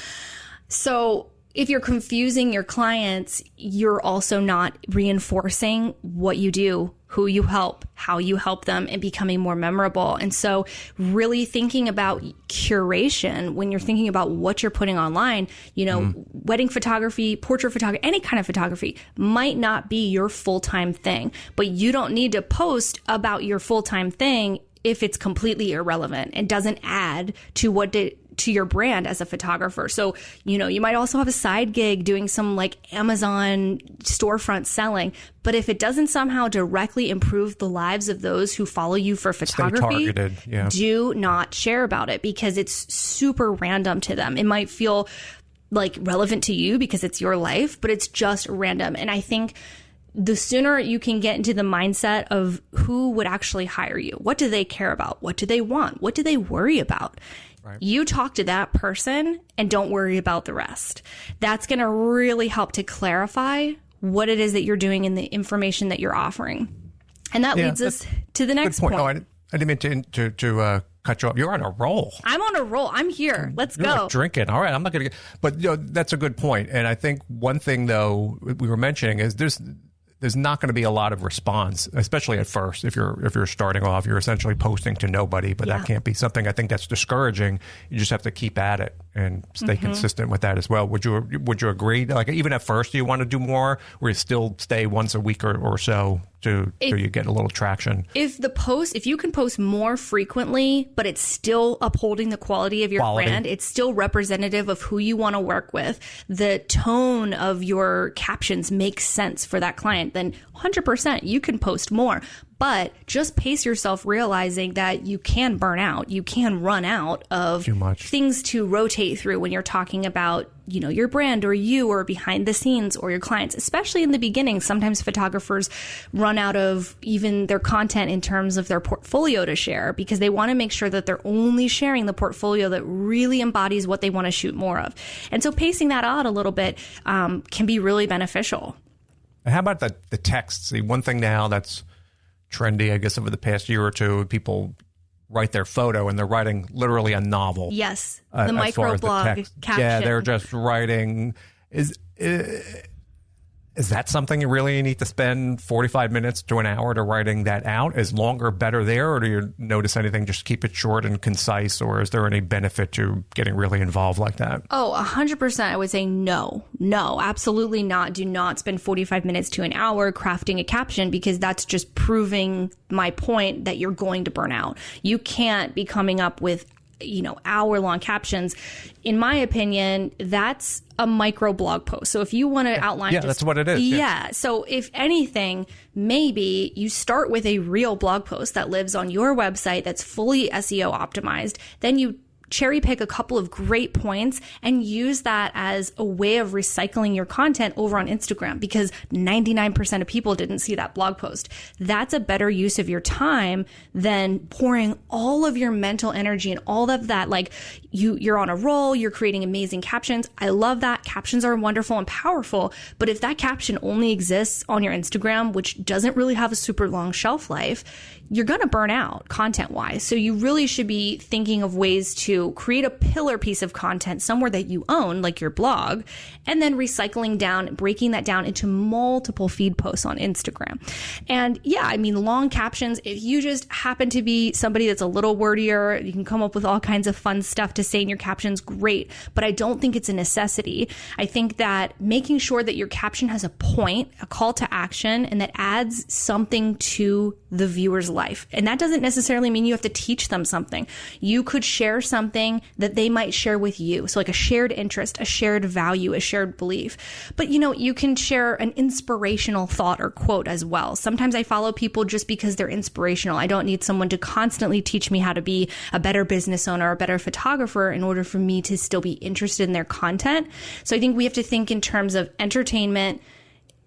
So if you're confusing your clients, you're also not reinforcing what you do, who you help, how you help them, and becoming more memorable. And so really thinking about curation when you're thinking about what you're putting online, wedding photography, portrait photography, any kind of photography might not be your full-time thing, but you don't need to post about your full-time thing if it's completely irrelevant and doesn't add to your brand as a photographer. So, you might also have a side gig doing some like Amazon storefront selling, but if it doesn't somehow directly improve the lives of those who follow you for photography, do not share about it, because it's super random to them. It might feel like relevant to you because it's your life, but it's just random. And I think the sooner you can get into the mindset of who would actually hire you, what do they care about? What do they want? What do they worry about? Right. You talk to that person and don't worry about the rest. That's going to really help to clarify what it is that you're doing and the information that you're offering. And that leads us to the next point. No, I didn't mean to cut you off. You're on a roll. I'm on a roll. I'm here. Let's go. Like drinking. All right. I'm not going to get... But that's a good point. And I think one thing, though, we were mentioning is there's not going to be a lot of response, especially at first. If you're starting off, you're essentially posting to nobody, but that can't be something I think that's discouraging. You just have to keep at it and stay consistent with that as well. Would you agree? Like, even at first, do you want to do more, or you still stay once a week or so till you get a little traction? If you can post more frequently, but it's still upholding the quality of your brand, it's still representative of who you want to work with, the tone of your captions makes sense for that client, then 100% you can post more. But just pace yourself, realizing that you can burn out. You can run out of things to rotate through when you're talking about, your brand or you or behind the scenes or your clients, especially in the beginning. Sometimes photographers run out of even their content in terms of their portfolio to share, because they want to make sure that they're only sharing the portfolio that really embodies what they want to shoot more of. And so pacing that out a little bit can be really beneficial. And how about the text? See, one thing now that's trendy, I guess, over the past year or two, people write their photo and they're writing literally a novel. Yes, the microblog caption. Yeah, they're just writing. Is that something you really need to spend 45 minutes to an hour to writing that out? Is longer better there, or do you notice anything? Just keep it short and concise, or is there any benefit to getting really involved like that? Oh, 100%. I would say no, absolutely not. Do not spend 45 minutes to an hour crafting a caption, because that's just proving my point that you're going to burn out. You can't be coming up with hour-long captions. In my opinion, that's a micro blog post. So if you want to outline... Yeah, that's what it is. Yeah. So if anything, maybe you start with a real blog post that lives on your website that's fully SEO optimized. Then you cherry pick a couple of great points and use that as a way of recycling your content over on Instagram, because 99% of people didn't see that blog post. That's a better use of your time than pouring all of your mental energy and all of that. Like, you're on a roll, you're creating amazing captions. I love that. Captions are wonderful and powerful, but if that caption only exists on your Instagram, which doesn't really have a super long shelf life, you're going to burn out content-wise. So you really should be thinking of ways to create a pillar piece of content somewhere that you own, like your blog, and then recycling down, breaking that down into multiple feed posts on Instagram. And long captions, if you just happen to be somebody that's a little wordier, you can come up with all kinds of fun stuff to say in your captions, great. But I don't think it's a necessity. I think that making sure that your caption has a point, a call to action, and that adds something to the viewer's life. And that doesn't necessarily mean you have to teach them something. You could share something that they might share with you. So like a shared interest, a shared value, a shared belief. But you can share an inspirational thought or quote as well. Sometimes I follow people just because they're inspirational. I don't need someone to constantly teach me how to be a better business owner or a better photographer in order for me to still be interested in their content. So I think we have to think in terms of entertainment,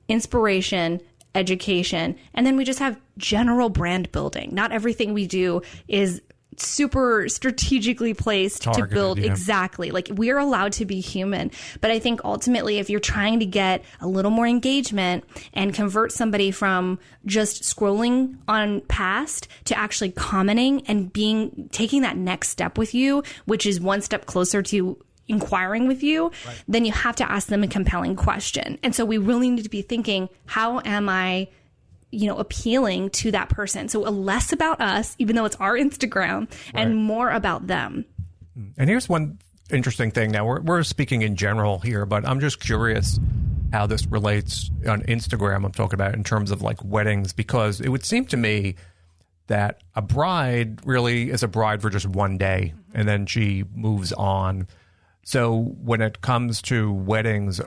inspiration, education, and then we just have general brand building. Not everything we do is super strategically placed to build. Exactly. Like, we're allowed to be human. But I think ultimately, if you're trying to get a little more engagement and convert somebody from just scrolling on past to actually commenting and taking that next step with you, which is one step closer to inquiring with you, then you have to ask them a compelling question. And so we really need to be thinking, how am I appealing to that person? So less about us, even though it's our Instagram, and more about them. And here's one interesting thing. Now, we're speaking in general here, but I'm just curious how this relates on Instagram. I'm talking about in terms of like weddings, because it would seem to me that a bride really is a bride for just one day, and then she moves on. So when it comes to weddings,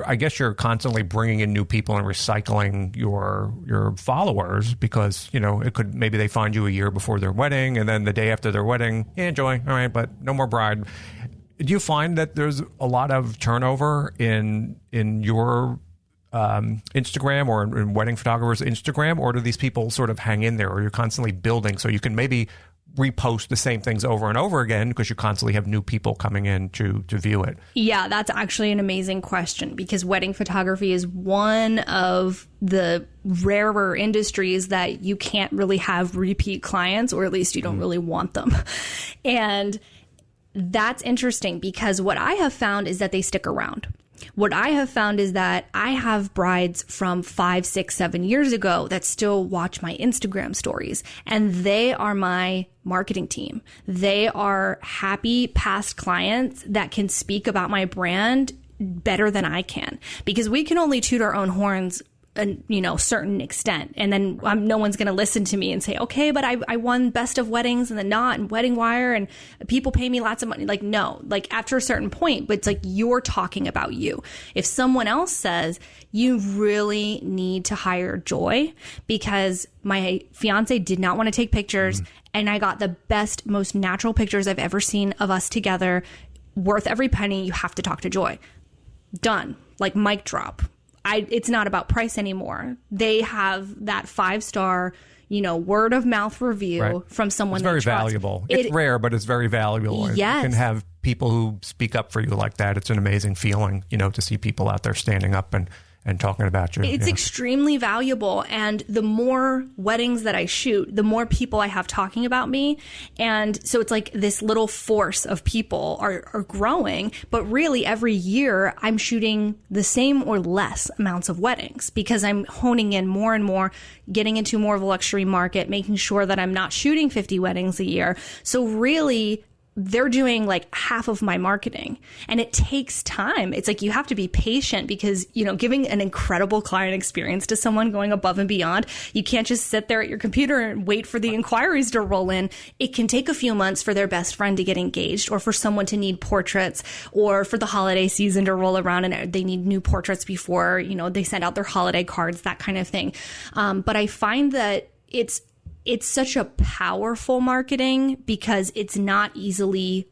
I guess you're constantly bringing in new people and recycling your followers, because maybe they find you a year before their wedding, and then the day after their wedding, enjoy, all right, but no more bride. Do you find that there's a lot of turnover in your Instagram or in wedding photographers' Instagram, or do these people sort of hang in there, or you're constantly building so you can maybe repost the same things over and over again because you constantly have new people coming in to view it? Yeah, that's actually an amazing question, because wedding photography is one of the rarer industries that you can't really have repeat clients, or at least you don't really want them. And that's interesting, because what I have found is that they stick around. What I have found is that I have brides from 5, 6, 7 years ago that still watch my Instagram stories, and they are my marketing team. They are happy past clients that can speak about my brand better than I can, because we can only toot our own horns a certain extent. And then no one's going to listen to me and say, okay, but I won Best of Weddings and The Knot and Wedding Wire and people pay me lots of money. Like, no, like after a certain point, but it's like, you're talking about you. If someone else says, you really need to hire Joy because my fiance did not want to take pictures and I got the best, most natural pictures I've ever seen of us together, worth every penny, you have to talk to Joy. Done. Like, mic drop. It's not about price anymore. They have that 5-star, word of mouth review from someone they trust. It's very valuable. It's rare, but it's very valuable. Yes. You can have people who speak up for you like that. It's an amazing feeling, to see people out there standing up and talking about you. It's extremely valuable. And the more weddings that I shoot, the more people I have talking about me. And so it's like this little force of people are growing. But really, every year, I'm shooting the same or less amounts of weddings, because I'm honing in more and more, getting into more of a luxury market, making sure that I'm not shooting 50 weddings a year. So really, they're doing like half of my marketing, and it takes time. It's like, you have to be patient, because, giving an incredible client experience to someone, going above and beyond, you can't just sit there at your computer and wait for the inquiries to roll in. It can take a few months for their best friend to get engaged, or for someone to need portraits, or for the holiday season to roll around and they need new portraits before, they send out their holiday cards, that kind of thing. But I find that it's such a powerful marketing, because it's not easily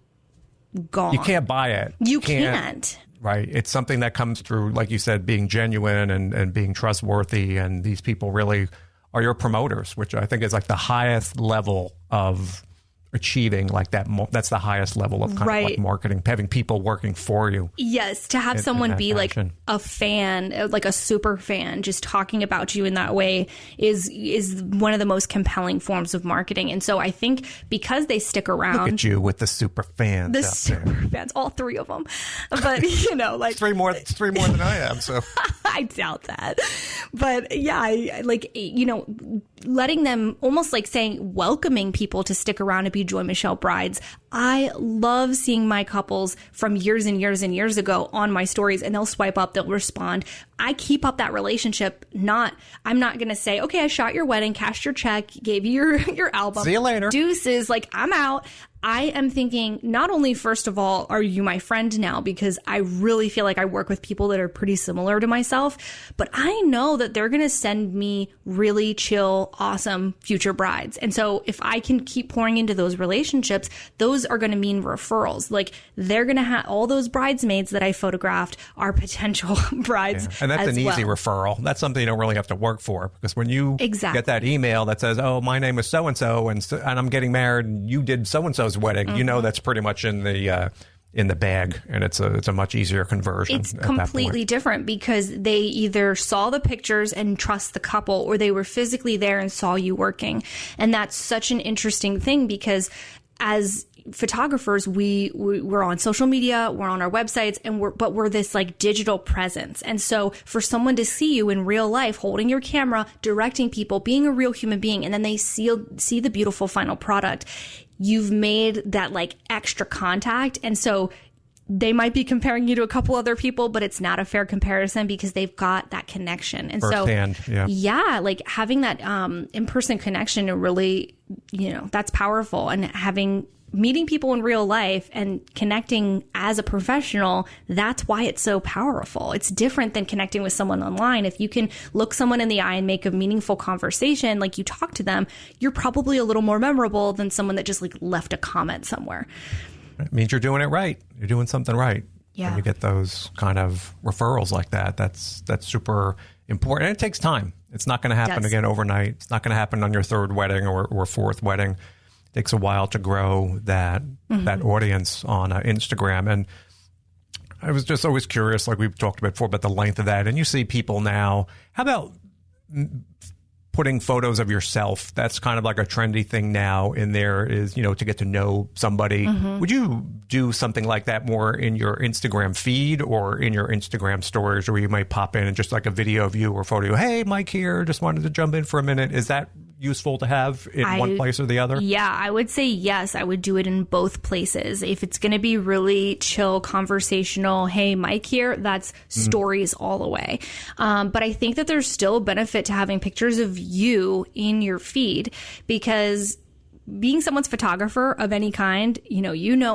gone. You can't buy it. You can't. Right. It's something that comes through, like you said, being genuine and being trustworthy. And these people really are your promoters, which I think is like the highest level of achieving like that. That's the highest level of kind of like marketing, having people working for you. Yes, to have someone be passion. Like a fan, like a super fan, just talking about you in that way is one of the most compelling forms of marketing. And so I think because they stick around. Look at you with the super fans. The super fans, all 3 of them. But like three more than I am. So I doubt that. But yeah, I like letting them, almost like saying, welcoming people to stick around and be you Joy Michelle brides. I love seeing my couples from years and years and years ago on my stories, and they'll swipe up, they'll respond. I keep up that relationship. I'm not going to say, okay, I shot your wedding, cashed your check, gave you your album. See you later. Deuces, like, I'm out. I am thinking, not only, first of all, are you my friend now? Because I really feel like I work with people that are pretty similar to myself, but I know that they're going to send me really chill, awesome future brides. And so if I can keep pouring into those relationships, those are going to mean referrals. Like, they're going to have all those bridesmaids that I photographed are potential brides. Yeah. And that's an easy referral. That's something you don't really have to work for, because when you get that email that says, oh, my name is so-and-so and I'm getting married and you did so-and-so's wedding, you know that's pretty much in the bag, and it's a much easier conversion. It's completely different because they either saw the pictures and trust the couple, or they were physically there and saw you working. And that's such an interesting thing, because as photographers, we're on social media, we're on our websites, and we're this like digital presence. And so for someone to see you in real life, holding your camera, directing people, being a real human being, and then they see the beautiful final product, you've made that like extra contact. And so they might be comparing you to a couple other people, but it's not a fair comparison because they've got that connection. And firsthand, yeah, like having that in-person connection, really, that's powerful. And meeting people in real life and connecting as a professional, that's why it's so powerful. It's different than connecting with someone online. If you can look someone in the eye and make a meaningful conversation, like you talk to them, you're probably a little more memorable than someone that just like left a comment somewhere. It means you're doing it right. You're doing something right. Yeah. And you get those kind of referrals like that. That's super important. And it takes time. It's not going to happen again overnight. It's not going to happen on your third wedding or fourth wedding. It takes a while to grow that audience on Instagram. And I was just always curious, like we've talked about before, about the length of that. And you see people now, how about putting photos of yourself? That's kind of like a trendy thing now in there, is, to get to know somebody. Would you do something like that more in your Instagram feed or in your Instagram stories, where you might pop in and just like a video of you or photo, hey, Mike here, just wanted to jump in for a minute? Is that useful to have in one place or the other? Yeah, I would say yes. I would do it in both places. If it's going to be really chill, conversational, hey, Mike here, that's stories all the way. But I think that there's still benefit to having pictures of you in your feed, because being someone's photographer of any kind,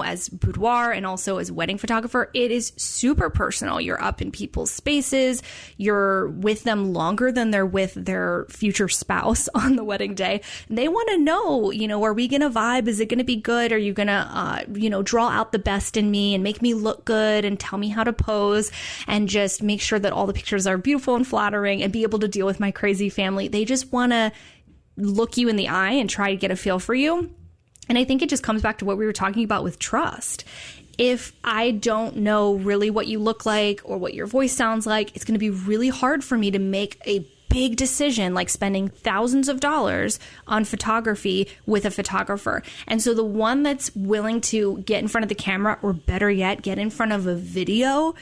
as boudoir and also as wedding photographer, it is super personal. You're up in people's spaces. You're with them longer than they're with their future spouse on the wedding day. And they want to know, are we going to vibe? Is it going to be good? Are you going to, draw out the best in me and make me look good and tell me how to pose and just make sure that all the pictures are beautiful and flattering and be able to deal with my crazy family? They just want to look you in the eye and try to get a feel for you. And I think it just comes back to what we were talking about with trust. If I don't know really what you look like or what your voice sounds like, it's going to be really hard for me to make a big decision like spending thousands of dollars on photography with a photographer. And so the one that's willing to get in front of the camera, or better yet, get in front of a video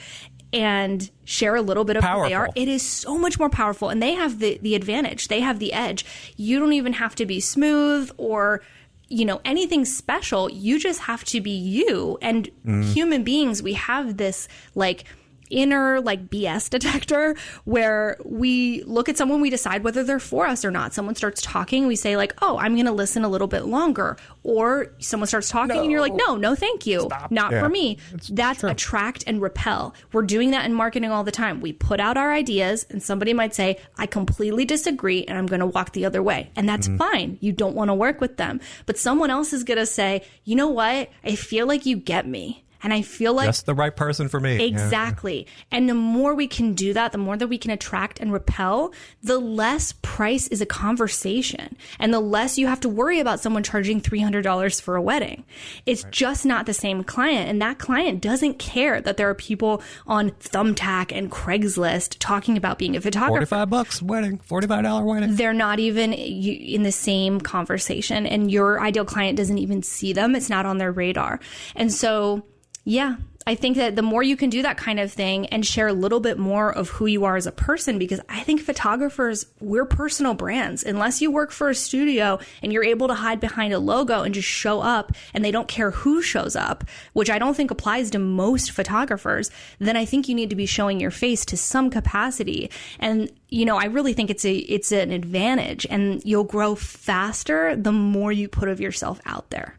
and share a little bit of who they are, it is so much more powerful. And they have the advantage. They have the edge. You don't even have to be smooth or, anything special. You just have to be you. And human beings, we have this like inner like BS detector where we look at someone, we decide whether they're for us or not. Someone starts talking, we say like, oh, I'm going to listen a little bit longer. Or someone starts talking and you're like, no, thank you. Stop. Not for me. That's true. Attract and repel. We're doing that in marketing all the time. We put out our ideas and somebody might say, I completely disagree and I'm going to walk the other way. And that's fine. You don't want to work with them. But someone else is going to say, you know what? I feel like you get me. And I feel like just the right person for me. Exactly. Yeah. And the more we can do that, the more that we can attract and repel, the less price is a conversation. And the less you have to worry about someone charging $300 for a wedding. It's just not the same client. And that client doesn't care that there are people on Thumbtack and Craigslist talking about being a photographer. $45 wedding, $45 wedding. They're not even in the same conversation. And your ideal client doesn't even see them. It's not on their radar. And so Yeah. I think that the more you can do that kind of thing and share a little bit more of who you are as a person, because I think photographers, we're personal brands. Unless you work for a studio and you're able to hide behind a logo and just show up and they don't care who shows up, which I don't think applies to most photographers, then I think you need to be showing your face to some capacity. And, you know, I really think it's an advantage, and you'll grow faster the more you put of yourself out there.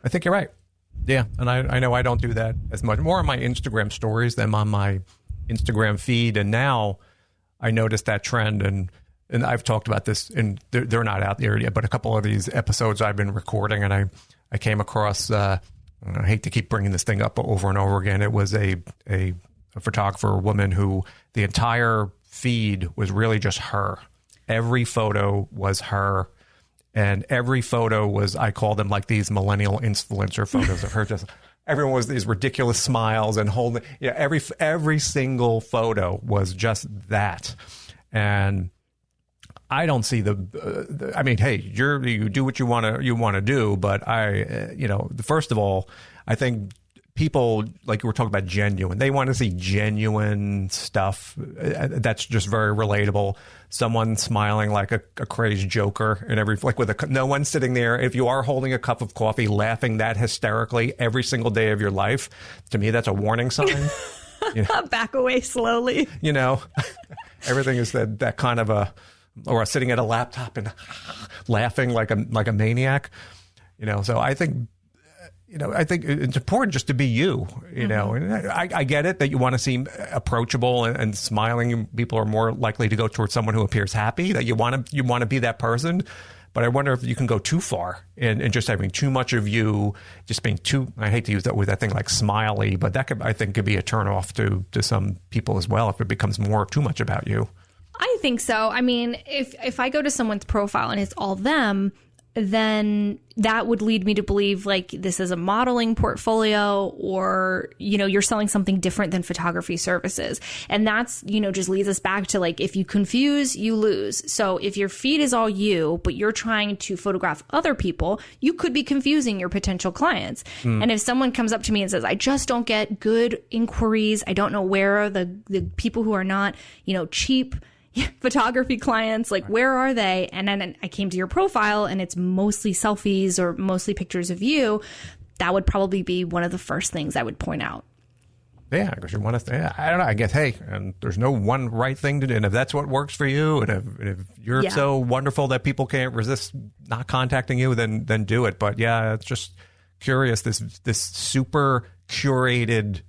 I think you're right. Yeah, and I know I don't do that as much. More on my Instagram stories than on my Instagram feed. And now I noticed that trend, and I've talked about this, and they're not out there yet, but a couple of these episodes I've been recording, and I came across, I hate to keep bringing this thing up over and over again. It was a photographer, a woman who the entire feed was really just her. Every photo was her. And every photo was, I call them like these millennial influencer photos of her. Just everyone was these ridiculous smiles and holding. Yeah, every single photo was just that. And I don't see I mean, hey, you do what you want to do. But first of all, I think people, like we're talking about genuine, they want to see genuine stuff. That's just very relatable. Someone smiling like a crazed joker, and no one sitting there. If you are holding a cup of coffee, laughing that hysterically every single day of your life, to me, that's a warning sign. You know? Back away slowly. You know, everything is that kind of or sitting at a laptop and laughing like a maniac. You know, so I think it's important just to be you, know, and I get it that you want to seem approachable and smiling. People are more likely to go towards someone who appears happy, that you want to be that person. But I wonder if you can go too far and just having too much of you, just being too, I hate to use that thing like smiley, but that I think could be a turnoff to some people as well if it becomes too much about you. I think so. I mean, if I go to someone's profile and it's all them, then that would lead me to believe like this is a modeling portfolio, or, you know, you're selling something different than photography services. And that's, you know, just leads us back to like, if you confuse, you lose. So if your feed is all you, but you're trying to photograph other people, you could be confusing your potential clients. And if someone comes up to me and says, I just don't get good inquiries, I don't know where the people who are not, you know, cheap photography clients, like, where are they? And then I came to your profile and it's mostly selfies or mostly pictures of you. That would probably be one of the first things I would point out. Yeah, because you want to, I don't know, I guess, hey, and there's no one right thing to do. And if that's what works for you, and if you're so wonderful that people can't resist not contacting you, then do it. But yeah, it's just curious, this super curated,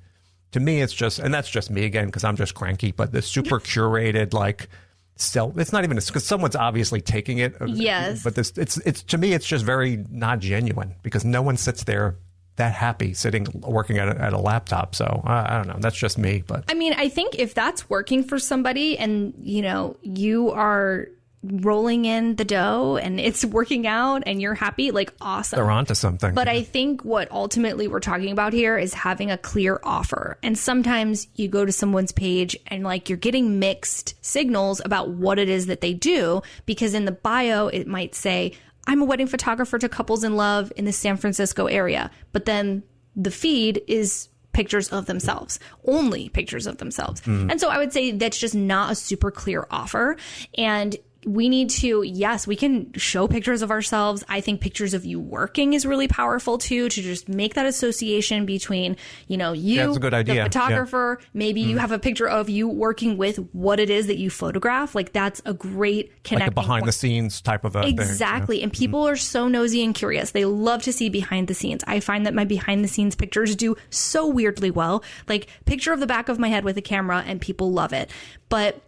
to me, it's just, and that's just me again, because I'm just cranky, but this super curated, like, it's not even, because someone's obviously taking it. Yes. But it's to me, it's just very not genuine, because no one sits there that happy working at a laptop. So I don't know. That's just me. But I mean, I think if that's working for somebody and, you know, you are rolling in the dough and it's working out and you're happy, like, awesome. They're onto something. But I think what ultimately we're talking about here is having a clear offer. And sometimes you go to someone's page and like you're getting mixed signals about what it is that they do, because in the bio, it might say, I'm a wedding photographer to couples in love in the San Francisco area. But then the feed is pictures of themselves, only pictures of themselves. And so I would say that's just not a super clear offer. And we need to, yes, we can show pictures of ourselves. I think pictures of you working is really powerful too, to just make that association between, you know, you, that's a good idea. The photographer, maybe you have a picture of you working with what it is that you photograph. Like, that's a great connecting like a behind the scenes type of a thing. Exactly. And people are so nosy and curious. They love to see behind the scenes. I find that my behind the scenes pictures do so weirdly well. Like, picture of the back of my head with a camera, and people love it. But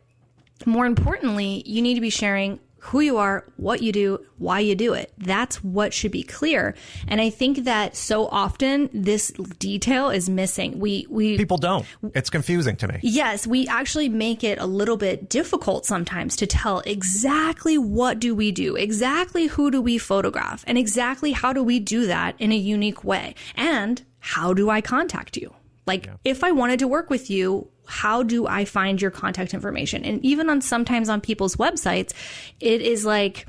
more importantly, you need to be sharing who you are, what you do, why you do it. That's what should be clear. And I think that so often this detail is missing. People don't. It's confusing to me. Yes, we actually make it a little bit difficult sometimes to tell exactly what do we do, exactly who do we photograph, and exactly how do we do that in a unique way. And how do I contact you? Like, if I wanted to work with you, how do I find your contact information? And even sometimes on people's websites, it is like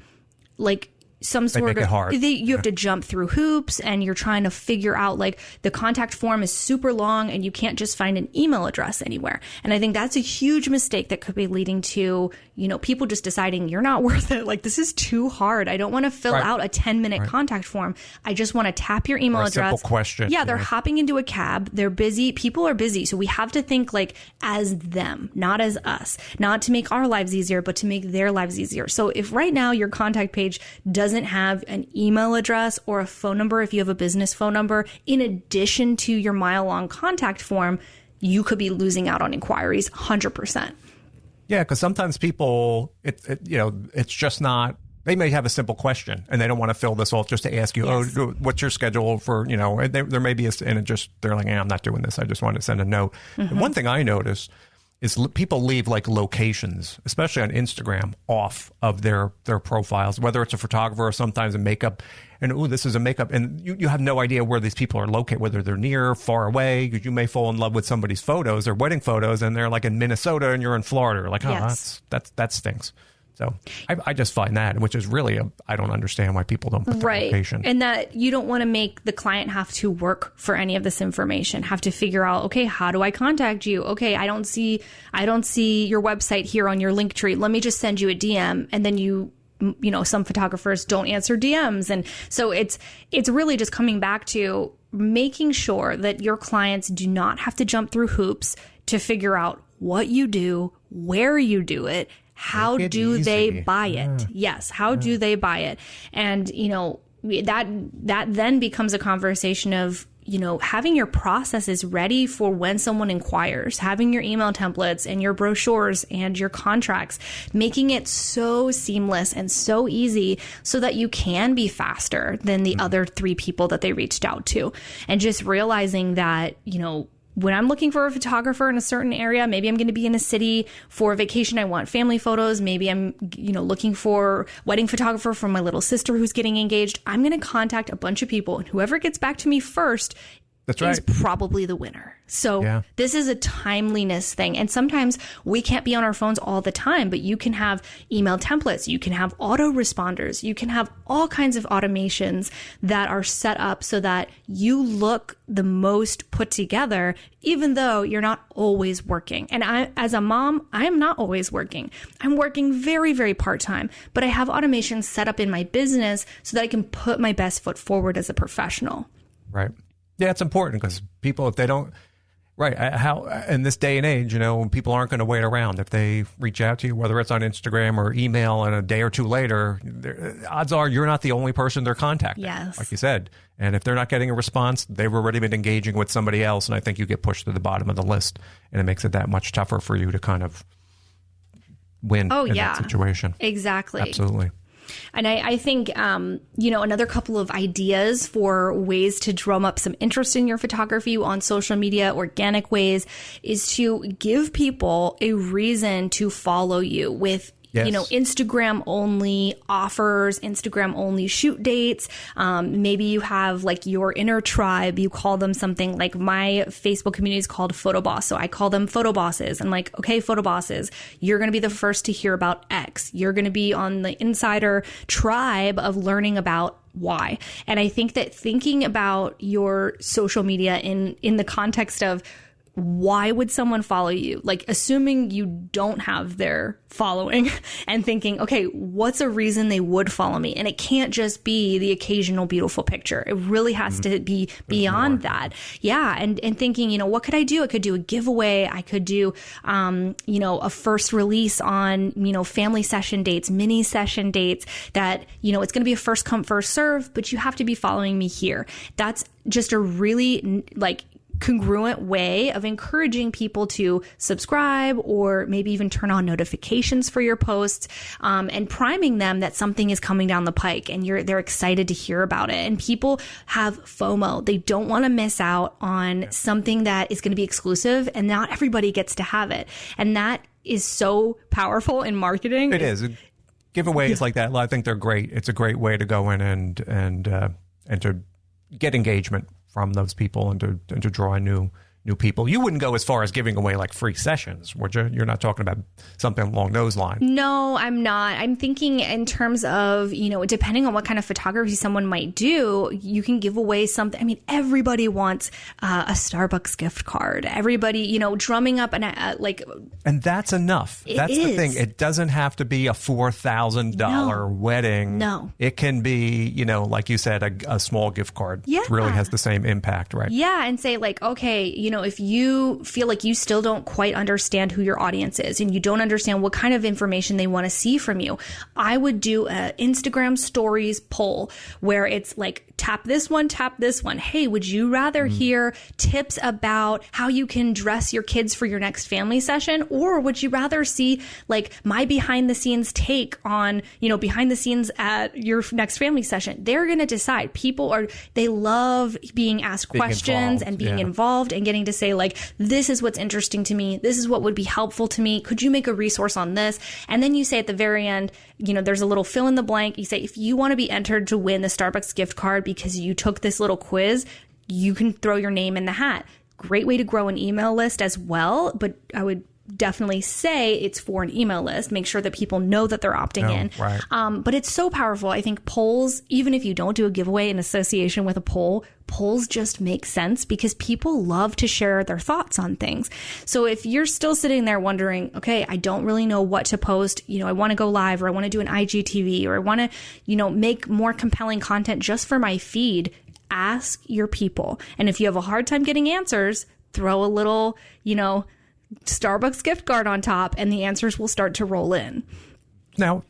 some sort make it hard. You have to jump through hoops, and you're trying to figure out, like, the contact form is super long and you can't just find an email address anywhere. And I think that's a huge mistake that could be leading to, people just deciding you're not worth it. Like, this is too hard. I don't want to fill out a 10-minute contact form. I just want to tap your email address. Simple question. Yeah, they're hopping into a cab. They're busy. People are busy. So we have to think like as them, not as us, not to make our lives easier, but to make their lives easier. So if right now your contact page doesn't have an email address or a phone number, if you have a business phone number, in addition to your mile-long contact form, you could be losing out on inquiries 100%. Yeah, because sometimes people, it's just not, they may have a simple question and they don't want to fill this out just to ask you, Yes. oh, what's your schedule for, there may be, and it just, they're like, I'm not doing this. I just want to send a note. And one thing I notice is people leave like locations, especially on Instagram, off of their profiles, whether it's a photographer or sometimes a makeup. And, this is a makeup. And you have no idea where these people are located, whether they're near, far away. You may fall in love with somebody's photos, their wedding photos, and they're like in Minnesota and you're in Florida. You're like, that stinks. So I just find that, which is really, I don't understand why people don't put that location. And that you don't want to make the client have to work for any of this information, have to figure out, okay, how do I contact you? Okay, I don't see your website here on your link tree. Let me just send you a DM. And then some photographers don't answer DMs. And so it's really just coming back to making sure that your clients do not have to jump through hoops to figure out what you do, where you do it, how do they buy it? Yes. How do they buy it? And, that then becomes a conversation of, having your processes ready for when someone inquires, having your email templates and your brochures and your contracts, making it so seamless and so easy so that you can be faster than the other 3 people that they reached out to. And just realizing that, when I'm looking for a photographer in a certain area, maybe I'm going to be in a city for a vacation. I want family photos. Maybe I'm, looking for wedding photographer for my little sister who's getting engaged. I'm going to contact a bunch of people, and whoever gets back to me first is probably the winner. So this is a timeliness thing. And sometimes we can't be on our phones all the time, but you can have email templates. You can have autoresponders. You can have all kinds of automations that are set up so that you look the most put together, even though you're not always working. And as a mom, I am not always working. I'm working very, very part-time, but I have automations set up in my business so that I can put my best foot forward as a professional. Right. Yeah, it's important because people, if they don't, how in this day and age, people aren't going to wait around. If they reach out to you, whether it's on Instagram or email, and a day or two later, odds are you're not the only person they're contacting. Yes. Like you said. And if they're not getting a response, they've already been engaging with somebody else. And I think you get pushed to the bottom of the list, and it makes it that much tougher for you to kind of win in that situation. Exactly. Absolutely. And I think, another couple of ideas for ways to drum up some interest in your photography on social media, organic ways, is to give people a reason to follow you with Instagram only offers, Instagram only shoot dates. Maybe you have like your inner tribe. You call them something like my Facebook community is called Photo Boss. So I call them Photo Bosses. I'm like, okay, Photo Bosses, you're going to be the first to hear about X. You're going to be on the insider tribe of learning about Y. And I think that thinking about your social media in the context of why would someone follow you? Like assuming you don't have their following and thinking, okay, what's a reason they would follow me? And it can't just be the occasional beautiful picture. It really has to be beyond that. Yeah. And thinking, what could I do? I could do a giveaway. I could do, a first release on, family session dates, mini session dates that, it's going to be a first come, first serve, but you have to be following me here. That's just a really congruent way of encouraging people to subscribe or maybe even turn on notifications for your posts, and priming them that something is coming down the pike and they're excited to hear about it. And people have FOMO. They don't want to miss out on something that is going to be exclusive, and not everybody gets to have it. And that is so powerful in marketing. It is. Giveaways like that, I think they're great. It's a great way to go in and to get engagement from those people and to draw a new new people. You wouldn't go as far as giving away like free sessions, would you? You're not talking about something along those lines. No, I'm not. I'm thinking in terms of, depending on what kind of photography someone might do, you can give away something. I mean, everybody wants a Starbucks gift card. Everybody, drumming up And that's enough. That's the thing. It doesn't have to be a $4,000 wedding. No. It can be, like you said, a small gift card. Yeah. Really has the same impact, right? Yeah. And say like, okay, if you feel like you still don't quite understand who your audience is and you don't understand what kind of information they want to see from you, I would do an Instagram stories poll where it's like, tap this one. Hey, would you rather hear tips about how you can dress your kids for your next family session? Or would you rather see like my behind the scenes take on, behind the scenes at your next family session? They're going to decide. They love being asked questions and being involved and getting to say like, this is what's interesting to me. This is what would be helpful to me. Could you make a resource on this? And then you say at the very end, there's a little fill in the blank. You say, if you want to be entered to win the Starbucks gift card because you took this little quiz, you can throw your name in the hat. Great way to grow an email list as well. But I would definitely say it's for an email list. Make sure that people know that they're opting in. Right. But it's so powerful. I think polls, even if you don't do a giveaway in association with a poll, polls just make sense because people love to share their thoughts on things. So if you're still sitting there wondering, okay, I don't really know what to post, I want to go live, or I want to do an IGTV, or I want to, make more compelling content just for my feed, ask your people. And if you have a hard time getting answers, throw a little, Starbucks gift card on top and the answers will start to roll in. Now,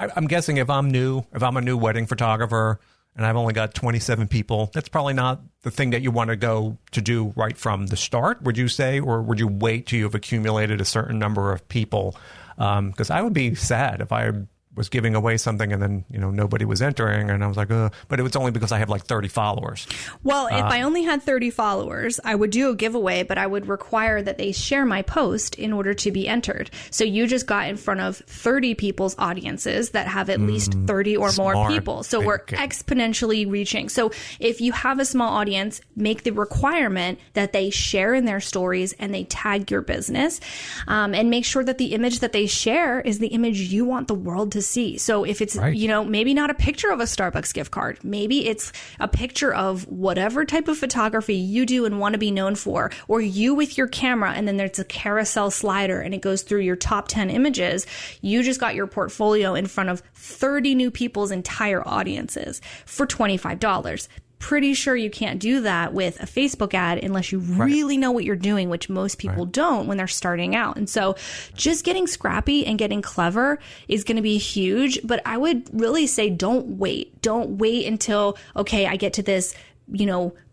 I'm guessing if I'm a new wedding photographer and I've only got 27 people, that's probably not the thing that you want to go to do right from the start, would you say? Or would you wait till you've accumulated a certain number of people? Because I would be sad if I was giving away something and then, nobody was entering and I was like, but it was only because I have like 30 followers. Well, if I only had 30 followers, I would do a giveaway, but I would require that they share my post in order to be entered. So you just got in front of 30 people's audiences that have at least 30 or more people. So we're exponentially reaching. So if you have a small audience, make the requirement that they share in their stories and they tag your business, and make sure that the image that they share is the image you want the world to see. So if it's, maybe not a picture of a Starbucks gift card, maybe it's a picture of whatever type of photography you do and want to be known for, or you with your camera, and then there's a carousel slider and it goes through your top 10 images. You just got your portfolio in front of 30 new people's entire audiences for $25. Pretty sure you can't do that with a Facebook ad unless you really know what you're doing, which most people don't when they're starting out. And so just getting scrappy and getting clever is going to be huge. But I would really say don't wait. Don't wait until, okay, I get to this,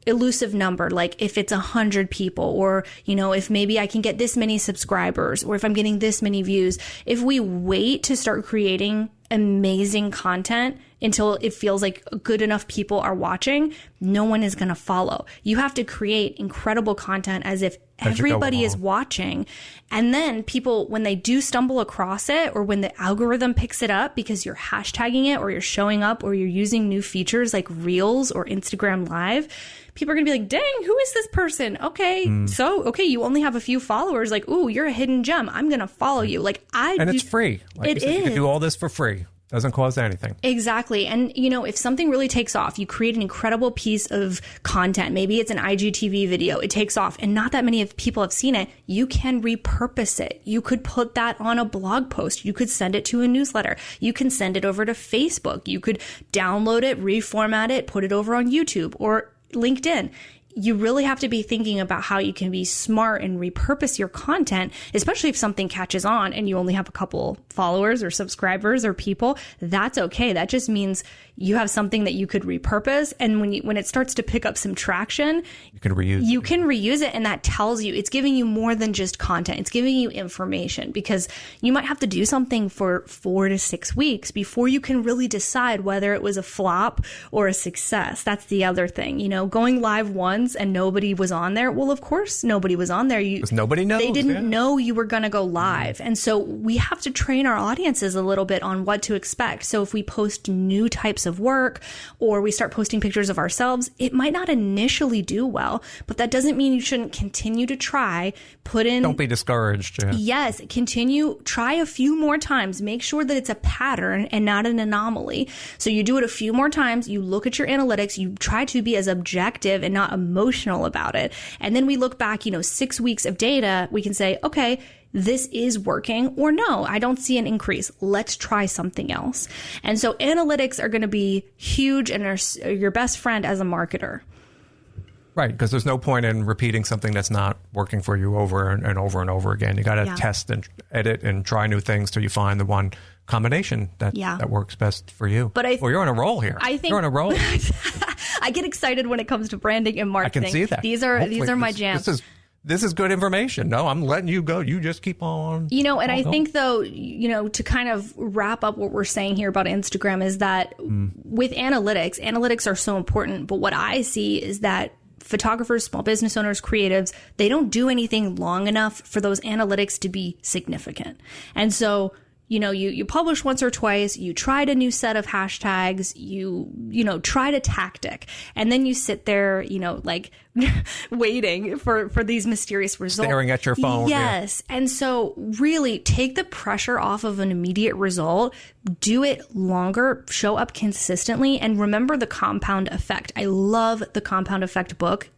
elusive number, like if it's 100 people, or, if maybe I can get this many subscribers, or if I'm getting this many views. If we wait to start creating amazing content until it feels like good enough people are watching, no one is going to follow. You have to create incredible content as if everybody is watching. And then people, when they do stumble across it, or when the algorithm picks it up because you're hashtagging it, or you're showing up, or you're using new features like Reels or Instagram Live, people are going to be like, dang, who is this person? Okay. So, you only have a few followers. Like, ooh, you're a hidden gem. I'm going to follow you. And it's free. Like you said, you can do all this for free. Doesn't cost anything. Exactly. And, if something really takes off, you create an incredible piece of content. Maybe it's an IGTV video. It takes off and not that many people have seen it. You can repurpose it. You could put that on a blog post. You could send it to a newsletter. You can send it over to Facebook. You could download it, reformat it, put it over on YouTube or LinkedIn. You really have to be thinking about how you can be smart and repurpose your content, especially if something catches on and you only have a couple followers or subscribers or people. That's okay. That just means you have something that you could repurpose. And when it starts to pick up some traction, you can reuse it. And that tells you, it's giving you more than just content. It's giving you information, because you might have to do something for 4 to 6 weeks before you can really decide whether it was a flop or a success. That's the other thing, going live once once and nobody was on there. Well, of course nobody was on there. Because nobody knows. They didn't know you were going to go live. And so we have to train our audiences a little bit on what to expect. So if we post new types of work or we start posting pictures of ourselves, it might not initially do well, but that doesn't mean you shouldn't continue to try. Don't be discouraged. Yeah. Yes, continue, try a few more times. Make sure that it's a pattern and not an anomaly. So you do it a few more times, you look at your analytics, you try to be as objective and not emotional about it. And then we look back, 6 weeks of data, we can say, okay, this is working, or no, I don't see an increase. Let's try something else. And so analytics are going to be huge and are your best friend as a marketer. Right, because there's no point in repeating something that's not working for you over and over and over again. You got to test and edit and try new things till you find the one combination that works best for you. But you're on a roll here. I think you're on a roll. I get excited when it comes to branding and marketing. I can see that. These are my jams. This is good information. No, I'm letting you go. You just keep on. And I think, though, to kind of wrap up what we're saying here about Instagram is that with analytics are so important. But what I see is that photographers, small business owners, creatives, they don't do anything long enough for those analytics to be significant. And so, you publish once or twice, you tried a new set of hashtags, you tried a tactic, and then you sit there, waiting for these mysterious results. Staring at your phone. Yes. Yeah. And so really take the pressure off of an immediate result, do it longer, show up consistently, and remember the compound effect. I love the compound effect book.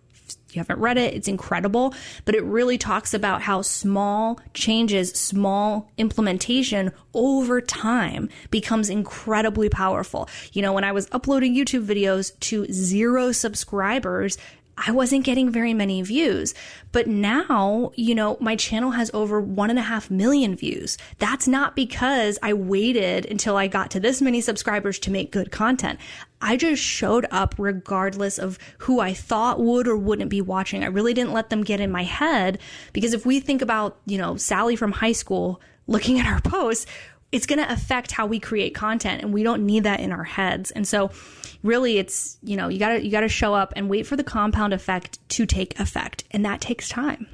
You haven't read it, it's incredible, but it really talks about how small changes, small implementation over time becomes incredibly powerful. When I was uploading YouTube videos to 0 subscribers, I wasn't getting very many views. But now, my channel has over 1.5 million views. That's not because I waited until I got to this many subscribers to make good content. I just showed up regardless of who I thought would or wouldn't be watching. I really didn't let them get in my head, because if we think about, Sally from high school looking at our posts, it's going to affect how we create content, and we don't need that in our heads. And so really it's, you gotta show up and wait for the compound effect to take effect. And that takes time.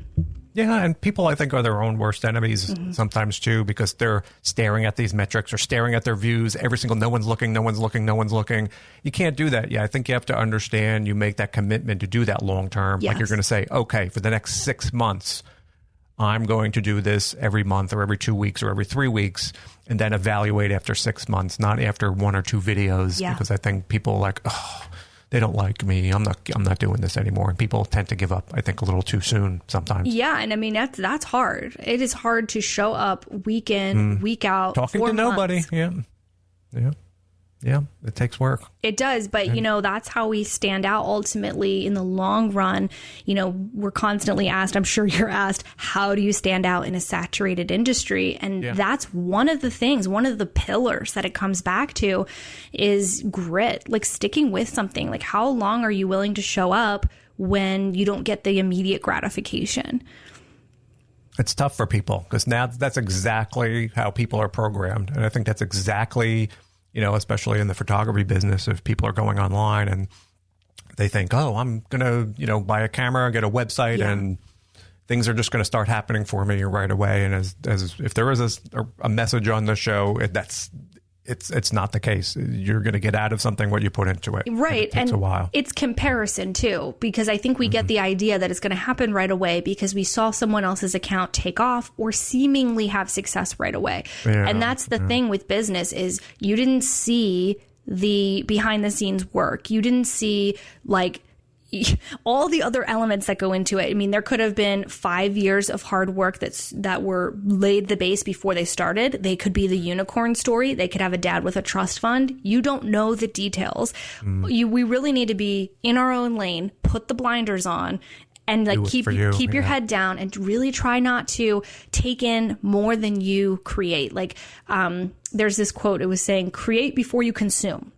Yeah, and people, I think, are their own worst enemies sometimes too, because they're staring at these metrics or staring at their views. No one's looking. You can't do that. Yeah, I think you have to understand, you make that commitment to do that long term. Yes. Like you're going to say, okay, for the next 6 months, I'm going to do this every month or every 2 weeks or every 3 weeks, and then evaluate after 6 months, not after 1 or 2 videos. Yeah. Because I think people are like, oh, they don't like me. I'm not doing this anymore. And people tend to give up, I think, a little too soon sometimes. Yeah, and I mean that's hard. It is hard to show up week in, week out, talking to nobody. Yeah, it takes work. It does, but that's how we stand out ultimately in the long run. We're constantly asked, I'm sure you're asked, how do you stand out in a saturated industry? And that's one of the things, one of the pillars that it comes back to is grit, like sticking with something. Like, how long are you willing to show up when you don't get the immediate gratification? It's tough for people, because now that's exactly how people are programmed. And I think that's exactly, especially in the photography business, if people are going online and they think, oh, I'm going to, buy a camera, get a website, and things are just going to start happening for me right away. And as if there is a message on the show, it's not the case. You're going to get out of something what you put into it. Right. It takes a while. It's comparison too, because I think we get the idea that it's going to happen right away because we saw someone else's account take off or seemingly have success right away. Yeah, and that's the thing with business is you didn't see the behind the scenes work. You didn't see all the other elements that go into it. I mean, there could have been 5 years of hard work that were laid the base before they started. They could be the unicorn story. They could have a dad with a trust fund. You don't know the details. We really need to be in our own lane, put the blinders on, and keep your head down and really try not to take in more than you create. There's this quote, it was saying, create before you consume.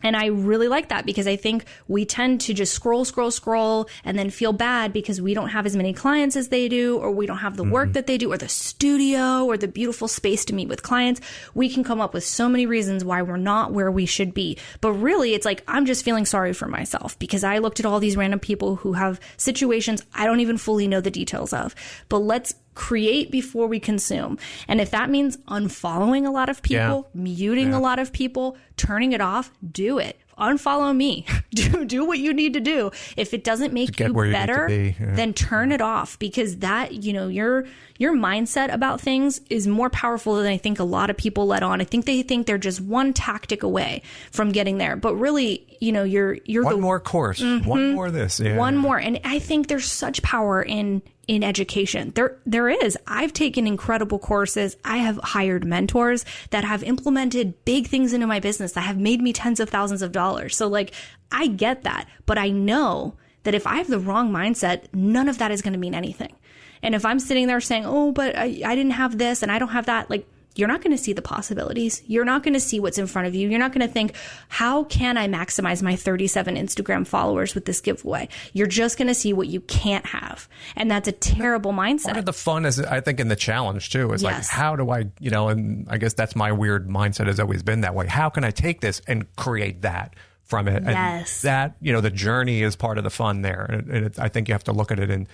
And I really like that because I think we tend to just scroll, and then feel bad because we don't have as many clients as they do, or we don't have the work that they do, or the studio, or the beautiful space to meet with clients. We can come up with so many reasons why we're not where we should be. But really, it's like, I'm just feeling sorry for myself because I looked at all these random people who have situations I don't even fully know the details of. But let's create before we consume. And if that means unfollowing a lot of people, muting a lot of people, turning it off, do it. Unfollow me. do what you need to do. If it doesn't make you better, then turn it off, because that, your mindset about things is more powerful than I think a lot of people let on. I think they think they're just one tactic away from getting there. But really, you're one more course, one more this, one more. And I think there's such power in education. There is. I've taken incredible courses. I have hired mentors that have implemented big things into my business that have made me tens of thousands of dollars. So like, I get that, but I know that if I have the wrong mindset, none of that is going to mean anything. And if I'm sitting there saying, oh, but I didn't have this and I don't have that, like, you're not going to see the possibilities. You're not going to see what's in front of you. You're not going to think, how can I maximize my 37 Instagram followers with this giveaway? You're just going to see what you can't have. And that's a terrible mindset. Part of the fun is, I think, in the challenge too, is like, how do I, and I guess that's my weird mindset has always been that way. How can I take this and create that from it? Yes. And that, the journey is part of the fun there. And I think you have to look at it in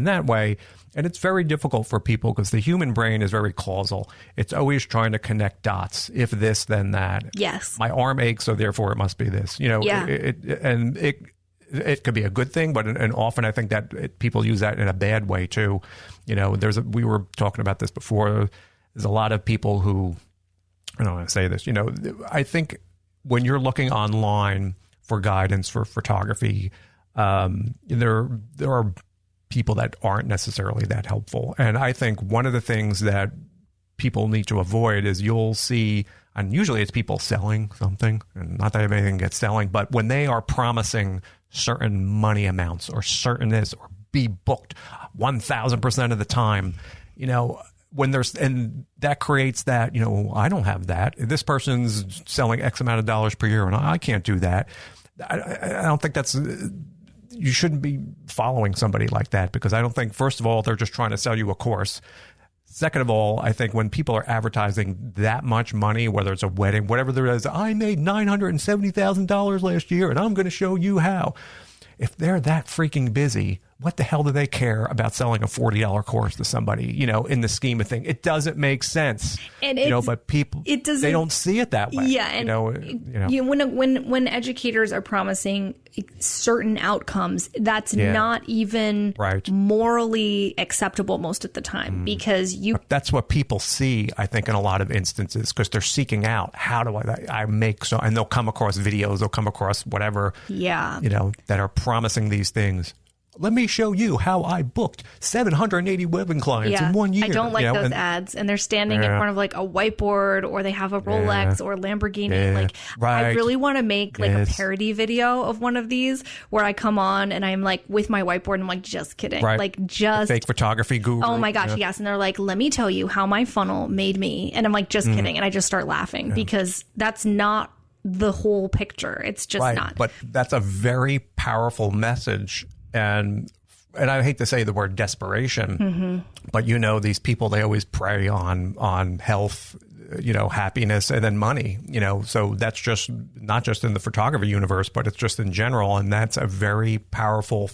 that way. And it's very difficult for people because the human brain is very causal. It's always trying to connect dots. If this, then that. Yes. My arm aches, so therefore it must be this. It could be a good thing, but and often I think that people use that in a bad way too. We were talking about this before. There's a lot of people who, I don't want to say this, I think when you're looking online for guidance for photography, there are people that aren't necessarily that helpful. And I think one of the things that people need to avoid is you'll see, and usually it's people selling something, and not that I have anything against selling, but when they are promising certain money amounts or certain this, or be booked 1,000% of the time, when there's, and that creates that, I don't have that. This person's selling X amount of dollars per year and I can't do that. I don't think that's, you shouldn't be following somebody like that, because I don't think, first of all, they're just trying to sell you a course. Second of all, I think when people are advertising that much money, whether it's a wedding, whatever there is, I made $970,000 last year and I'm going to show you how. If they're that freaking busy, what the hell do they care about selling a $40 course to somebody, in the scheme of things? It doesn't make sense. And but people, they don't see it that way. Yeah. And when educators are promising certain outcomes, that's not even morally acceptable most of the time, because that's what people see, I think, in a lot of instances, because they're seeking out, how do I make so, and they'll come across videos, they'll come across whatever, that are promising these things. Let me show you how I booked 780 webbing clients in 1 year. I don't like those ads. And they're standing in front of like a whiteboard, or they have a Rolex or Lamborghini. I really want to make like a parody video of one of these where I come on and I'm like with my whiteboard and I'm like, just kidding. Like just fake photography guru. Oh my gosh. Yes. And they're like, let me tell you how my funnel made me. And I'm like, just kidding. And I just start laughing because that's not the whole picture. It's just not. But that's a very powerful message. And I hate to say the word desperation, but these people, they always prey on health, happiness, and then money, so that's just not just in the photography universe, but it's just in general. And that's a very powerful,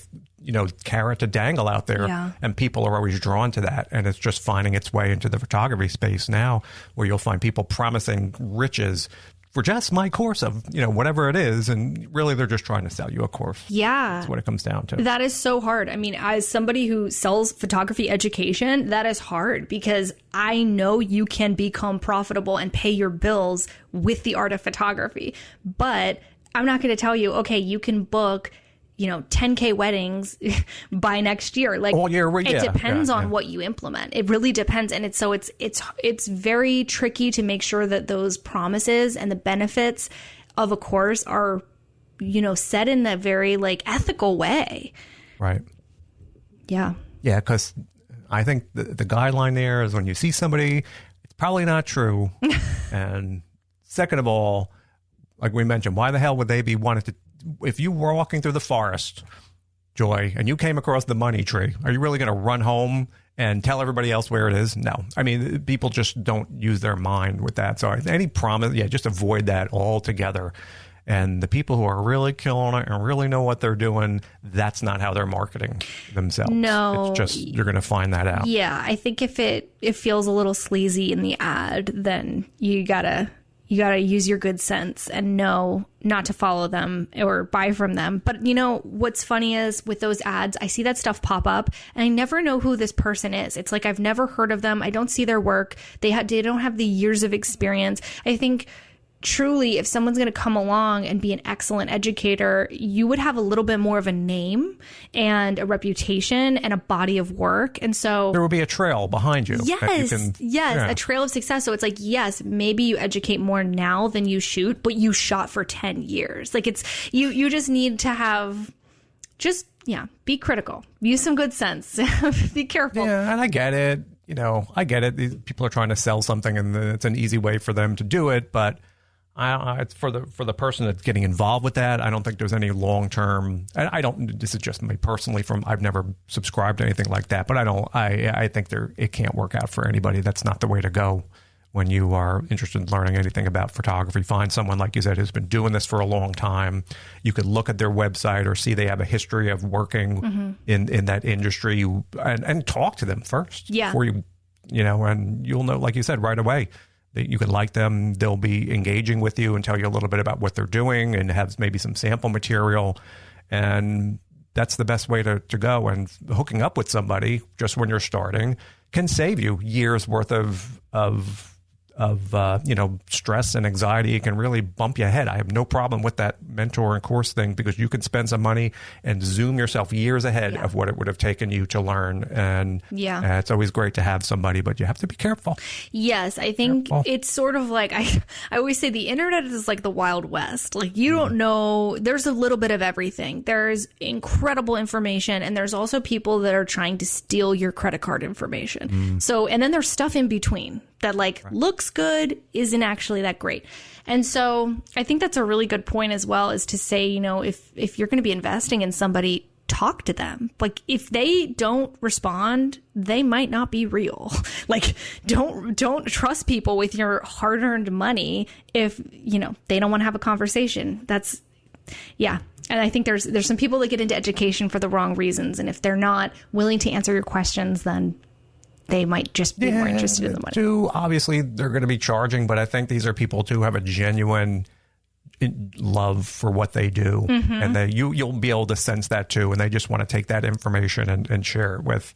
carrot to dangle out there. Yeah. And people are always drawn to that. And it's just finding its way into the photography space now, where you'll find people promising riches for just my course of, whatever it is. And really, they're just trying to sell you a course. Yeah. That's what it comes down to. That is so hard. I mean, as somebody who sells photography education, that is hard, because I know you can become profitable and pay your bills with the art of photography. But I'm not going to tell you, okay, you can book 10K weddings by next year. Like, it depends on what you implement. It really depends. And it's very tricky to make sure that those promises and the benefits of a course are, set in a very ethical way. Right. Yeah. Yeah. Cause I think the guideline there is, when you see somebody, it's probably not true. And second of all, like we mentioned, why the hell would they be wanting to, if you were walking through the forest, Joy, and you came across the money tree, are you really going to run home and tell everybody else where it is? No. I mean, people just don't use their mind with that. So any promise, just avoid that altogether. And the people who are really killing it and really know what they're doing, that's not how they're marketing themselves. No. It's just, you're going to find that out. Yeah, I think if it feels a little sleazy in the ad, then you gotta use your good sense and know not to follow them or buy from them. But what's funny is with those ads, I see that stuff pop up and I never know who this person is. It's like I've never heard of them. I don't see their work. They don't have the years of experience. I think truly, if someone's going to come along and be an excellent educator, you would have a little bit more of a name and a reputation and a body of work. And so there will be a trail behind you. Yes, a trail of success. So it's like, yes, maybe you educate more now than you shoot, but you shot for 10 years. Like it's, you just need to have be critical, use some good sense, be careful. Yeah. And I get it. I get it. These people are trying to sell something and it's an easy way for them to do it. But it's for the person that's getting involved with that. I don't think there's any long-term, this is just me personally I've never subscribed to anything like that, but I think it can't work out for anybody. That's not the way to go when you are interested in learning anything about photography. Find someone, like you said, who's been doing this for a long time. You could look at their website or see they have a history of working in that industry and talk to them first. Yeah. Before you, and you'll know, like you said, right away, that you can like them. They'll be engaging with you and tell you a little bit about what they're doing and have maybe some sample material. And that's the best way to go. And hooking up with somebody just when you're starting can save you years worth of stress and anxiety. It can really bump you ahead. I have no problem with that mentor and course thing because you can spend some money and zoom yourself years ahead of what it would have taken you to learn. And it's always great to have somebody, but you have to be careful. Yes, I think it's sort of like, I always say the internet is like the Wild West. Like you don't know, there's a little bit of everything. There's incredible information and there's also people that are trying to steal your credit card information. So, and then there's stuff in between that looks good, isn't actually that great. And so I think that's a really good point as well, is to say, if you're going to be investing in somebody, talk to them. Like if they don't respond, they might not be real. Like don't trust people with your hard-earned money if, they don't want to have a conversation. And I think there's some people that get into education for the wrong reasons. And if they're not willing to answer your questions, then they might just be more interested in the money. Obviously, they're going to be charging, but I think these are people who have a genuine love for what they do, and you'll be able to sense that too. And they just want to take that information and share it with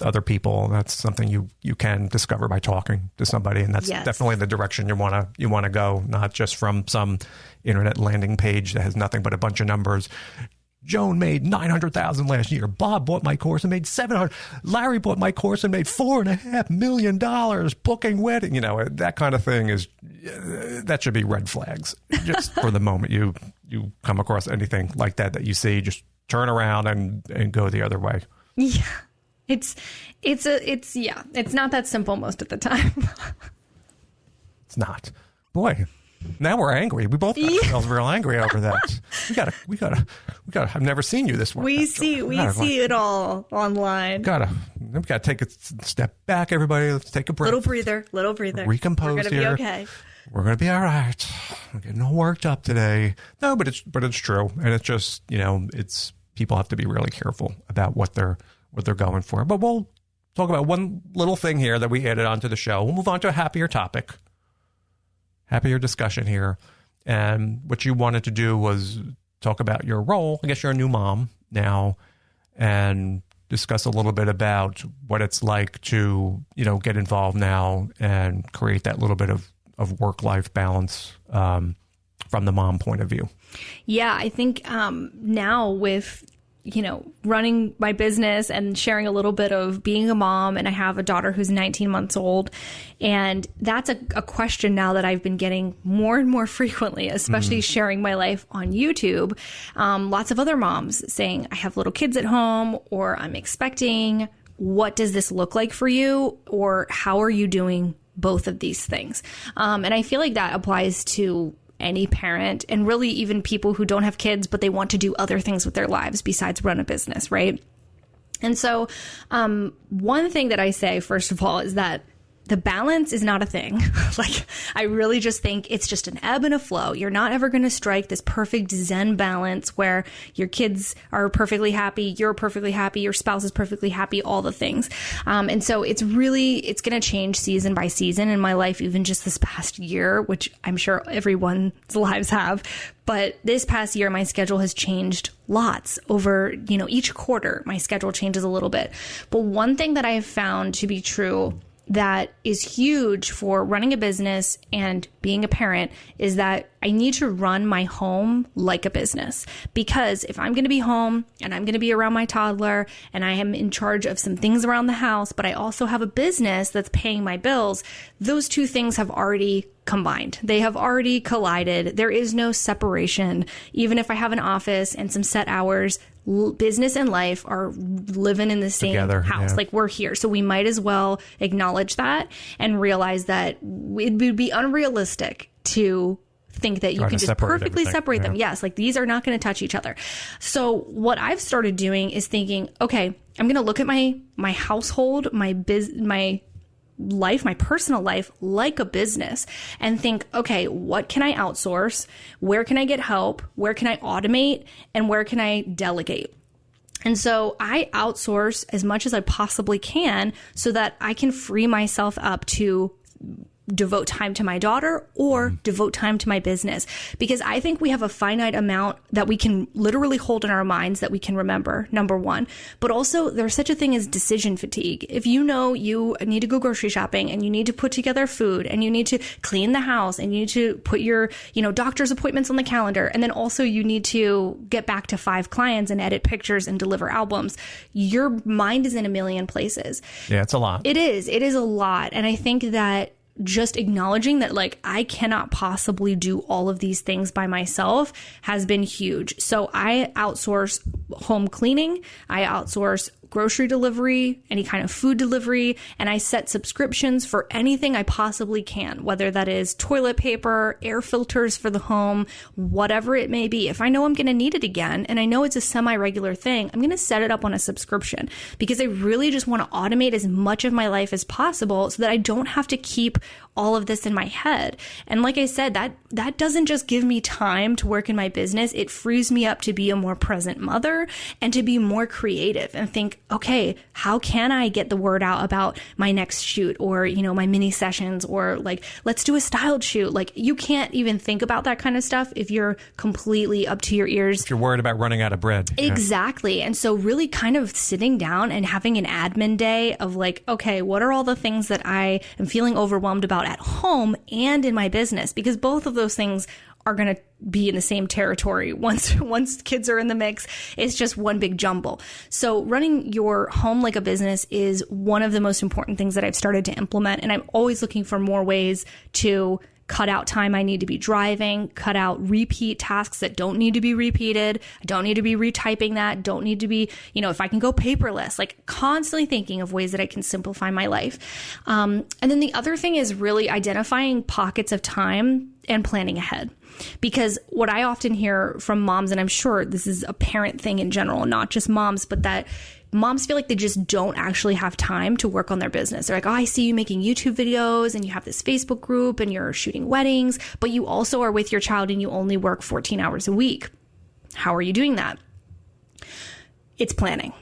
other people. And that's something you can discover by talking to somebody, and that's definitely the direction you want to go, not just from some internet landing page that has nothing but a bunch of numbers. Joan made $900,000 last year. Bob bought my course and made $700,000. Larry bought my course and made $4.5 million booking wedding. That kind of thing that should be red flags. Just for the moment you come across anything like that you see, just turn around and go the other way. Yeah, it's not that simple most of the time. It's not. Boy. Now we're angry. We both got ourselves real angry over that. We gotta. I've never seen you this way. We see it all online. We gotta take a step back, everybody. Let's take a breath. Little breather. Recompose. We're gonna be okay. We're gonna be all right. I'm getting all worked up today. No, but it's true, and it's just it's people have to be really careful about what they're going for. But we'll talk about one little thing here that we added onto the show. We'll move on to a happier topic. Happier discussion here. And what you wanted to do was talk about your role. I guess you're a new mom now, and discuss a little bit about what it's like to, get involved now and create that little bit of work-life balance from the mom point of view. Yeah, I think now with running my business and sharing a little bit of being a mom, and I have a daughter who's 19 months old. And that's a question now that I've been getting more and more frequently, especially sharing my life on YouTube. Lots of other moms saying, I have little kids at home, or I'm expecting. What does this look like for you? Or how are you doing both of these things? And I feel like that applies to any parent, and really even people who don't have kids, but they want to do other things with their lives besides run a business, right? And so one thing that I say, first of all, is that the balance is not a thing. Like, I really just think it's just an ebb and a flow. You're not ever going to strike this perfect Zen balance where your kids are perfectly happy, you're perfectly happy, your spouse is perfectly happy, all the things. And so it's going to change season by season in my life, even just this past year, which I'm sure everyone's lives have. But this past year, my schedule has changed lots over, each quarter. My schedule changes a little bit. But one thing that I have found to be true that is huge for running a business and being a parent is that I need to run my home like a business. Because if I'm going to be home and I'm going to be around my toddler and I am in charge of some things around the house, but I also have a business that's paying my bills, those two things have already combined. They have already collided. There is no separation. Even if I have an office and some set hours, business and life are living in the same house. Yeah. Like, we're here. So we might as well acknowledge that and realize that it would be unrealistic to think that you can just perfectly separate them. Yes. Like, these are not going to touch each other. So what I've started doing is thinking, okay, I'm going to look at my household, my life, my personal life, like a business, and think, okay, what can I outsource? Where can I get help? Where can I automate? And where can I delegate? And so I outsource as much as I possibly can so that I can free myself up to devote time to my daughter or devote time to my business, because I think we have a finite amount that we can literally hold in our minds that we can remember, number one. But also, there's such a thing as decision fatigue. If you know you need to go grocery shopping and you need to put together food and you need to clean the house and you need to put your, doctor's appointments on the calendar, and then also you need to get back to 5 clients and edit pictures and deliver albums, your mind is in a million places. Yeah, it's a lot. It is a lot. And I think that just acknowledging that, like, I cannot possibly do all of these things by myself has been huge. So I outsource home cleaning. I outsource grocery delivery, any kind of food delivery, and I set subscriptions for anything I possibly can, whether that is toilet paper, air filters for the home, whatever it may be. If I know I'm going to need it again, and I know it's a semi-regular thing, I'm going to set it up on a subscription, because I really just want to automate as much of my life as possible so that I don't have to keep all of this in my head. And like I said, that doesn't just give me time to work in my business. It frees me up to be a more present mother and to be more creative and think, okay, how can I get the word out about my next shoot, or, my mini sessions, or like, let's do a styled shoot. Like, you can't even think about that kind of stuff if you're completely up to your ears. If you're worried about running out of bread. Exactly. Yeah. And so really kind of sitting down and having an admin day of like, okay, what are all the things that I am feeling overwhelmed about at home and in my business? Because both of those things are going to be in the same territory. Once kids are in the mix, it's just one big jumble. So running your home like a business is one of the most important things that I've started to implement. And I'm always looking for more ways to cut out time I need to be driving, cut out repeat tasks that don't need to be repeated. I don't need to be retyping that, don't need to be, if I can go paperless, like constantly thinking of ways that I can simplify my life. And then the other thing is really identifying pockets of time and planning ahead. Because what I often hear from moms, and I'm sure this is a parent thing in general, not just moms, but that moms feel like they just don't actually have time to work on their business. They're like, oh, I see you making YouTube videos and you have this Facebook group and you're shooting weddings, but you also are with your child and you only work 14 hours a week. How are you doing that? It's planning.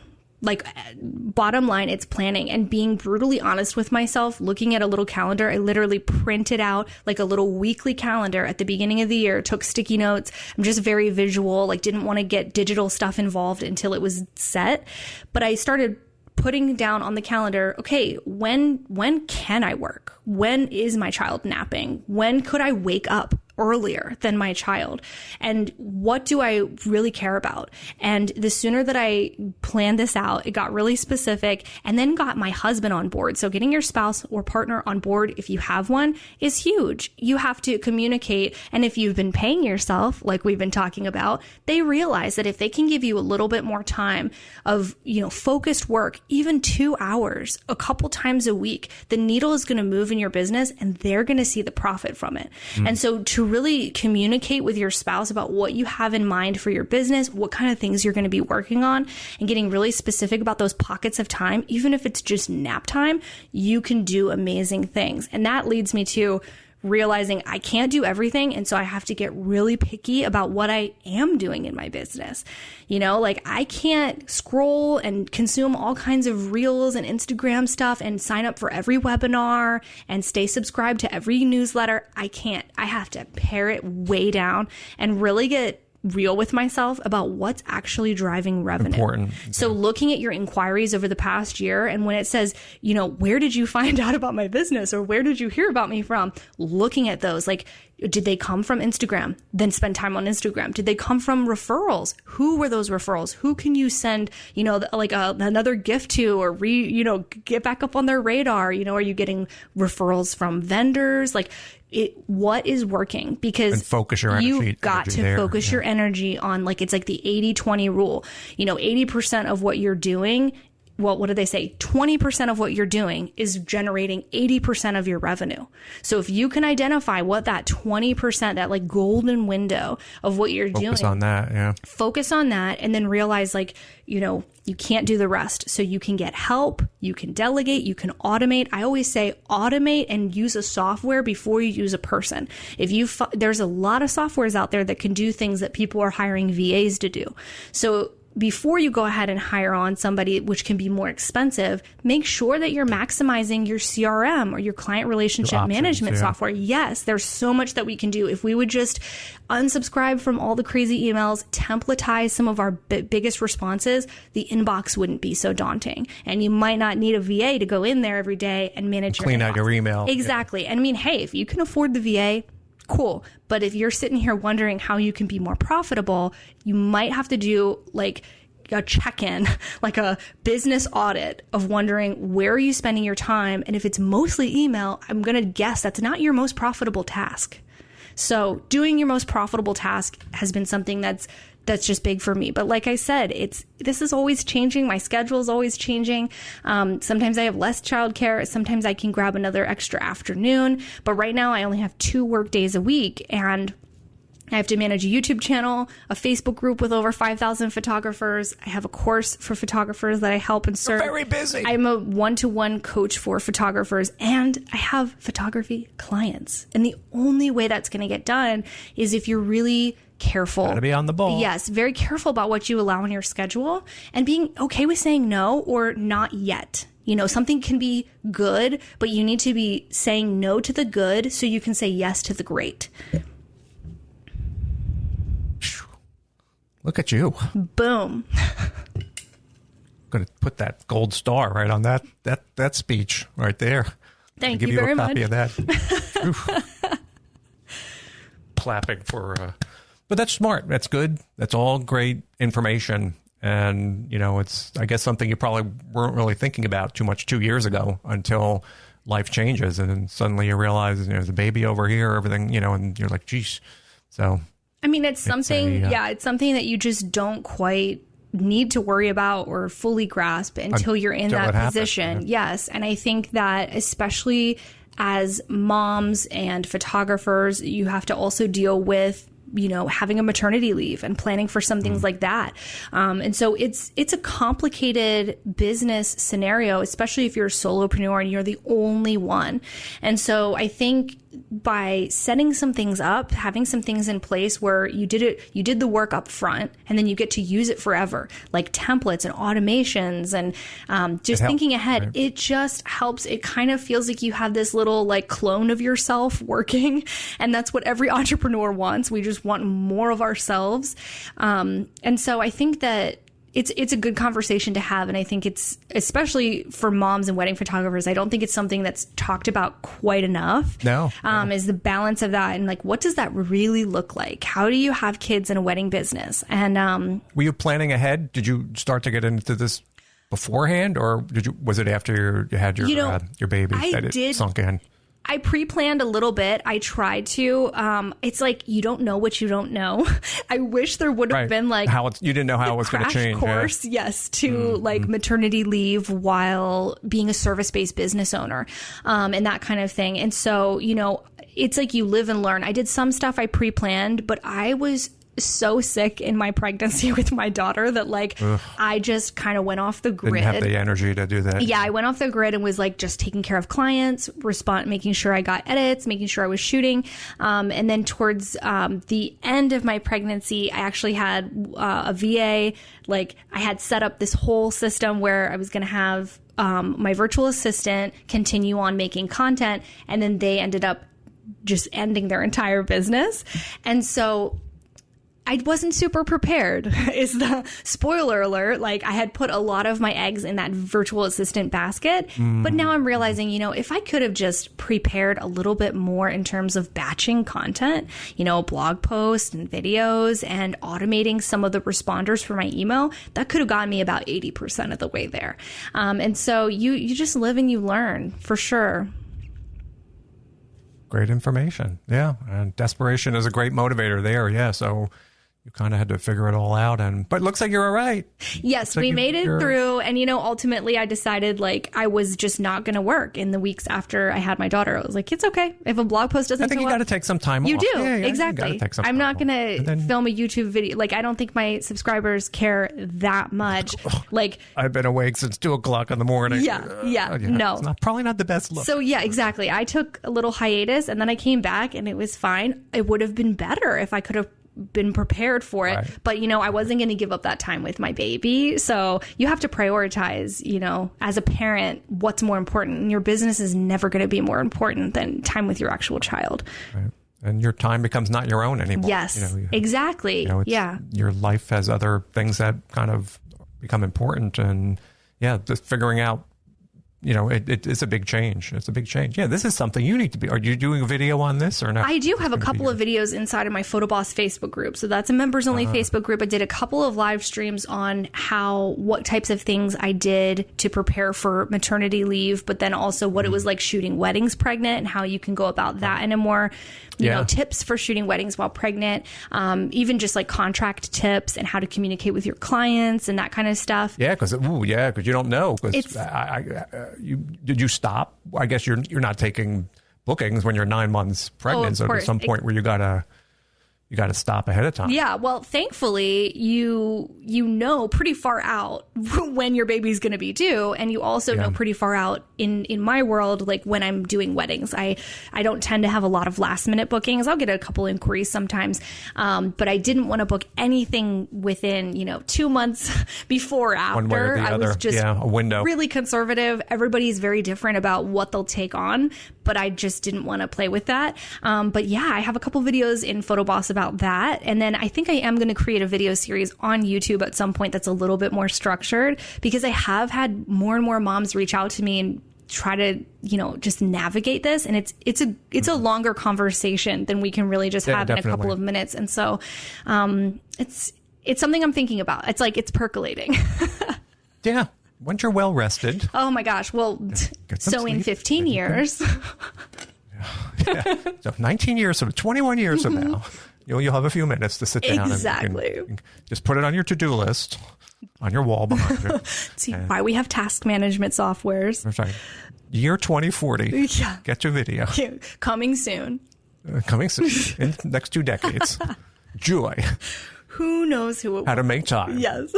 Like, bottom line, it's planning and being brutally honest with myself, looking at a little calendar. I literally printed out like a little weekly calendar at the beginning of the year, took sticky notes. I'm just very visual, like didn't want to get digital stuff involved until it was set. But I started putting down on the calendar, okay, when can I work? When is my child napping? When could I wake up earlier than my child? And what do I really care about? And the sooner that I planned this out, it got really specific, and then got my husband on board. So getting your spouse or partner on board, if you have one, is huge. You have to communicate. And if you've been paying yourself, like we've been talking about, they realize that if they can give you a little bit more time of, focused work, even 2 hours, a couple times a week, the needle is going to move in your business and they're going to see the profit from it. And so to really communicate with your spouse about what you have in mind for your business, what kind of things you're going to be working on, and getting really specific about those pockets of time, even if it's just nap time, you can do amazing things. And that leads me to realizing I can't do everything. And so I have to get really picky about what I am doing in my business. You know, like I can't scroll and consume all kinds of reels and Instagram stuff and sign up for every webinar and stay subscribed to every newsletter. I can't. I have to pare it way down and really get real with myself about what's actually driving revenue. Important. So looking at your inquiries over the past year, and when it says, you know, where did you find out about my business or where did you hear about me from? Looking at those, like, did they come from Instagram? Then spend time on Instagram. Did they come from referrals? Who were those referrals? Who can you send, you know, like another gift to, or get back up on their radar? You know, are you getting referrals from vendors? Like, what is working? Because and focus your energy, you've got to focus your energy on, like, it's like the 80-20 rule. You know, 80% of what you're doing, well, what do they say? 20% of what you're doing is generating 80% of your revenue. So if you can identify what that 20%, that like golden window of what you're doing. Focus on that, yeah. Focus on that, and then realize, like, you know, you can't do the rest. So you can get help, you can delegate, you can automate. I always say automate and use a software before you use a person. There's a lot of softwares out there that can do things that people are hiring VAs to do. So before you go ahead and hire on somebody, which can be more expensive, make sure that you're maximizing your CRM or your client relationship management software. Yes, there's so much that we can do. If we would just unsubscribe from all the crazy emails, templatize some of our biggest responses, the inbox wouldn't be so daunting. And you might not need a VA to go in there every day and manage your clean out your email. Exactly. And I mean, hey, if you can afford the VA, cool. But if you're sitting here wondering how you can be more profitable, you might have to do like a check-in, like a business audit of wondering, where are you spending your time? And if it's mostly email, I'm going to guess that's not your most profitable task. So doing your most profitable task has been something that's just big for me. But like I said, this is always changing. My schedule is always changing. Sometimes I have less childcare. Sometimes I can grab another extra afternoon. But right now I only have 2 work days a week, and I have to manage a YouTube channel, a Facebook group with over 5,000 photographers. I have a course for photographers that I help and serve. You're very busy. I'm a one-to-one coach for photographers, and I have photography clients. And the only way that's going to get done is if you're really careful. Gotta be on the ball. Yes, very careful about what you allow in your schedule, and being okay with saying no or not yet. You know, something can be good, but you need to be saying no to the good so you can say yes to the great. Look at you. Boom. I'm going to put that gold star right on that speech right there. Thank you very much. Give you a copy of that. Clapping for... But that's smart. That's good. That's all great information. And, you know, it's, I guess, something you probably weren't really thinking about too much 2 years ago until life changes. And then suddenly you realize, you know, there's a baby over here, everything, you know, and you're like, geez. So... I mean, it's something, it's something that you just don't quite need to worry about or fully grasp until you're in that position. Happens, yeah. Yes. And I think that especially as moms and photographers, you have to also deal with, you know, having a maternity leave and planning for some things like that. And so it's a complicated business scenario, especially if you're a solopreneur and you're the only one. And so I think by setting some things up, having some things in place where you did the work up front, and then you get to use it forever, like templates and automations and just thinking ahead, right? It just helps. It kind of feels like you have this little like clone of yourself working, and that's what every entrepreneur wants. We just want more of ourselves. And so I think that it's a good conversation to have. And I think it's, especially for moms and wedding photographers, I don't think it's something that's talked about quite enough. No. Is the balance of that. And like, what does that really look like? How do you have kids in a wedding business? And were you planning ahead? Did you start to get into this beforehand, or was it after you had your baby that it sunk in? I pre-planned a little bit. I tried to. It's like, you don't know what you don't know. I wish there would have been like you didn't know how it was going to change. Course, yes, to like maternity leave while being a service-based business owner, and that kind of thing. And so, you know, it's like you live and learn. I did some stuff I pre-planned, but I was so sick in my pregnancy with my daughter that like I just kind of went off the grid. Didn't have the energy to do that. Yeah, I went off the grid and was like just taking care of clients, making sure I got edits, making sure I was shooting. And then towards the end of my pregnancy, I actually had a VA. Like I had set up this whole system where I was going to have my virtual assistant continue on making content, and then they ended up just ending their entire business. And so I wasn't super prepared is the spoiler alert. Like I had put a lot of my eggs in that virtual assistant basket, but now I'm realizing, if I could have just prepared a little bit more in terms of batching content, blog posts and videos and automating some of the responders for my email, that could have gotten me about 80% of the way there. And so you just live and you learn for sure. Great information. Yeah. And desperation is a great motivator there. Yeah. So you kind of had to figure it all out, but it looks like you're all right. Yes, we made it through. And, ultimately I decided like I was just not going to work in the weeks after I had my daughter. I was like, it's okay. If a blog post doesn't I think you got to take some time off. You do. Yeah, exactly. I'm not going to film a YouTube video. Like, I don't think my subscribers care that much. Like, I've been awake since 2:00 in the morning. Yeah. No. It's probably not the best look. So yeah, exactly. I took a little hiatus and then I came back and it was fine. It would have been better if I could have been prepared for it. Right. But, I wasn't going to give up that time with my baby. So you have to prioritize, as a parent, what's more important. And your business is never going to be more important than time with your actual child. Right. And your time becomes not your own anymore. Yes, exactly. Your life has other things that kind of become important. And just figuring out, it's a big change. It's a big change. Yeah, this is something you need to be. Are you doing a video on this or not? I do have a couple of videos inside of my PhotoBoss Facebook group. So that's a members only Facebook group. I did a couple of live streams on what types of things I did to prepare for maternity leave, but then also what it was like shooting weddings pregnant and how you can go about that in a more, tips for shooting weddings while pregnant, even just like contract tips and how to communicate with your clients and that kind of stuff. Yeah, because you don't know. Because did you stop? I guess you're not taking bookings when you're 9 months pregnant. So there's some point where you gotta stop ahead of time. Yeah, well, thankfully, you know pretty far out when your baby's going to be due, and you also know pretty far out in my world, like when I'm doing weddings. I don't tend to have a lot of last minute bookings. I'll get a couple inquiries sometimes, but I didn't want to book anything within 2 months before or after. One way or the other. Was just a window. Really conservative. Everybody's very different about what they'll take on, but I just didn't want to play with that. But I have a couple videos in PhotoBoss about that. And then I think I am going to create a video series on YouTube at some point that's a little bit more structured, because I have had more and more moms reach out to me and try to, just navigate this. And it's a longer conversation than we can really just have in a couple of minutes. And so it's something I'm thinking about. It's like it's percolating. Yeah. Once you're well rested. Oh my gosh. Well, so in 15 years. So 19 years from 21 years from now, you'll have a few minutes to sit down and just put it on your to-do list on your wall behind you. See why we have task management softwares. I'm sorry. Year 2040. Yeah. Get your video. Coming soon. Coming soon. In the next 2 decades. Joy. Who knows who it How to make time. Yes.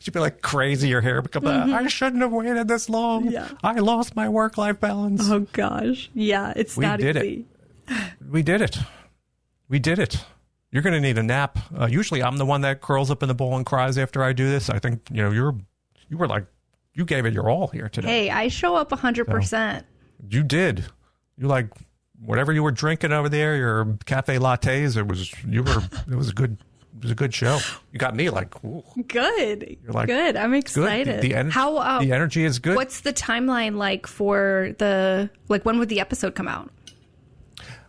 She'd be like crazy. Your hair become I shouldn't have waited this long. Yeah. I lost my work-life balance. Oh gosh. Yeah, it's that easy. We did it. We did it. You're going to need a nap. Usually I'm the one that curls up in the ball and cries after I do this. I think, you were like, you gave it your all here today. Hey, I show up 100%. So, you did. You like whatever you were drinking over there, your cafe lattes, it was a good show. You got me like, ooh. Good. You're like, good. I'm excited. The energy is good. What's the timeline like for when would the episode come out?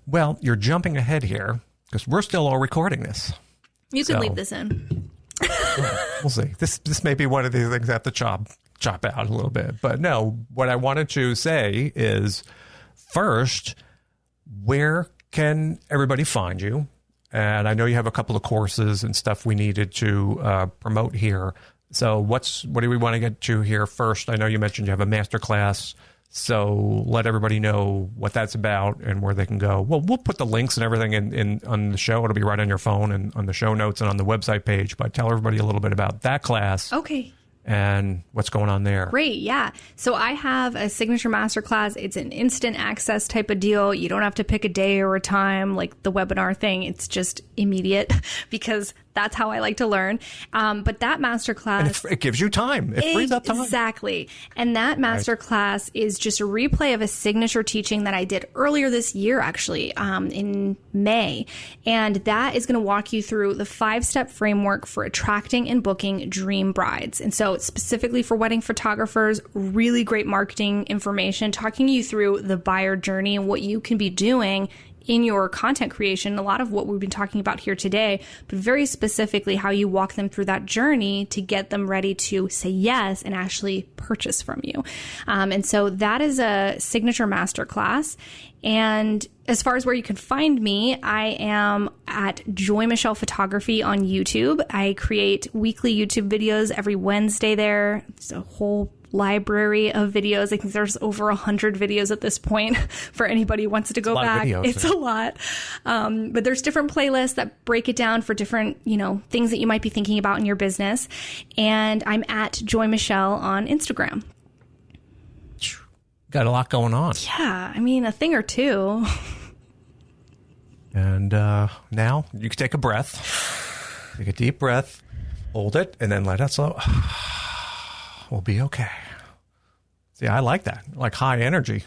Well, you're jumping ahead here because we're still all recording this. You can leave this in. We'll see. This may be one of these things I have to chop out a little bit. But no, what I wanted to say is, first, where can everybody find you? And I know you have a couple of courses and stuff we needed to promote here. So what do we want to get to here first? I know you mentioned you have a masterclass So let everybody know what that's about and where they can go. Well, we'll put the links and everything in on the show. It'll be right on your phone and on the show notes and on the website page. But tell everybody a little bit about that class. Okay. And what's going on there. Great, yeah. So I have a signature masterclass. It's an instant access type of deal. You don't have to pick a day or a time like the webinar thing. It's just immediate because that's how I like to learn. But that masterclass... And it gives you time. It frees up time. Exactly. And that masterclass is just a replay of a signature teaching that I did earlier this year, actually, in May. And that is going to walk you through the 5-step framework for attracting and booking dream brides. And so it's specifically for wedding photographers, really great marketing information, talking you through the buyer journey and what you can be doing in your content creation, a lot of what we've been talking about here today, but very specifically how you walk them through that journey to get them ready to say yes and actually purchase from you. And so that is a signature masterclass. And as far as where you can find me, I am at Joy Michelle Photography on YouTube. I create weekly YouTube videos every Wednesday there. It's a whole library of videos. I think there's over 100 videos at this point for anybody who wants to go back. It's a lot. But there's different playlists that break it down for different, things that you might be thinking about in your business. And I'm at Joy Michelle on Instagram. Got a lot going on. Yeah. I mean, a thing or two. And now you can take a breath. Take a deep breath. Hold it. And then let it slow. We'll be okay. See, I like that. Like high energy.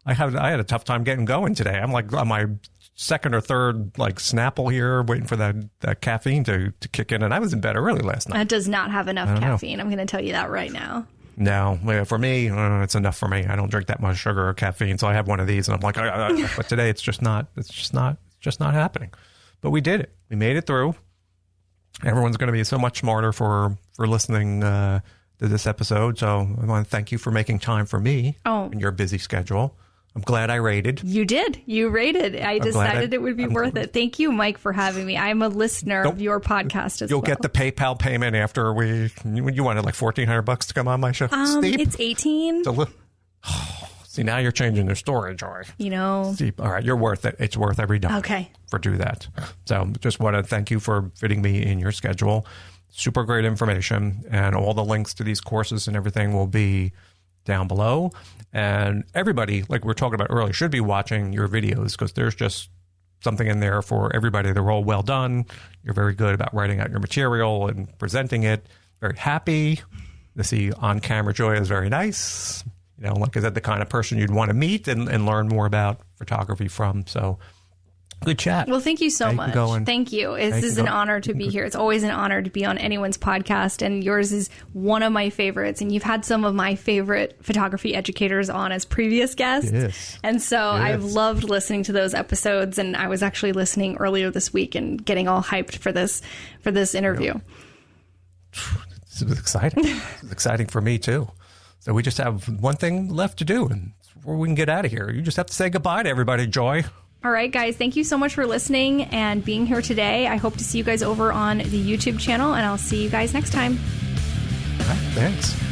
I had a tough time getting going today. I'm like on my second or third Snapple here, waiting for that caffeine to kick in. And I was in bed early last night. That does not have enough caffeine. I'm going to tell you that right now. No, for me, it's enough for me. I don't drink that much sugar or caffeine, so I have one of these, and I'm like, but today it's just not happening. But we did it. We made it through. Everyone's going to be so much smarter for listening to this episode. So I want to thank you for making time for me in your busy schedule. I'm glad I rated. You did. You rated. I decided it would be worth it. Thank you, Mike, for having me. I'm a listener of your podcast as well. You'll get the PayPal payment after you wanted like $1,400 to come on my show. Steep. It's $18. See, now you're changing the story, Joy. Steep. All right, you're worth it. It's worth every dime. Okay. For do that. So just want to thank you for fitting me in your schedule. Super great information, and all the links to these courses and everything will be down below. And everybody, like we were talking about earlier, should be watching your videos because there's just something in there for everybody. They're all well done. You're very good about writing out your material and presenting it. Very happy to see on-camera Joy is very nice. Like I said, the kind of person you'd want to meet and learn more about photography from. So good chat. Well, thank you so much. Thank you. This is an honor to be here. It's always an honor to be on anyone's podcast, and yours is one of my favorites. And you've had some of my favorite photography educators on as previous guests. Yes. And so I've loved listening to those episodes. And I was actually listening earlier this week and getting all hyped for this interview. It's exciting. It's exciting for me too. So we just have one thing left to do, and before we can get out of here, you just have to say goodbye to everybody, Joy. All right, guys, thank you so much for listening and being here today. I hope to see you guys over on the YouTube channel, and I'll see you guys next time. All right, thanks.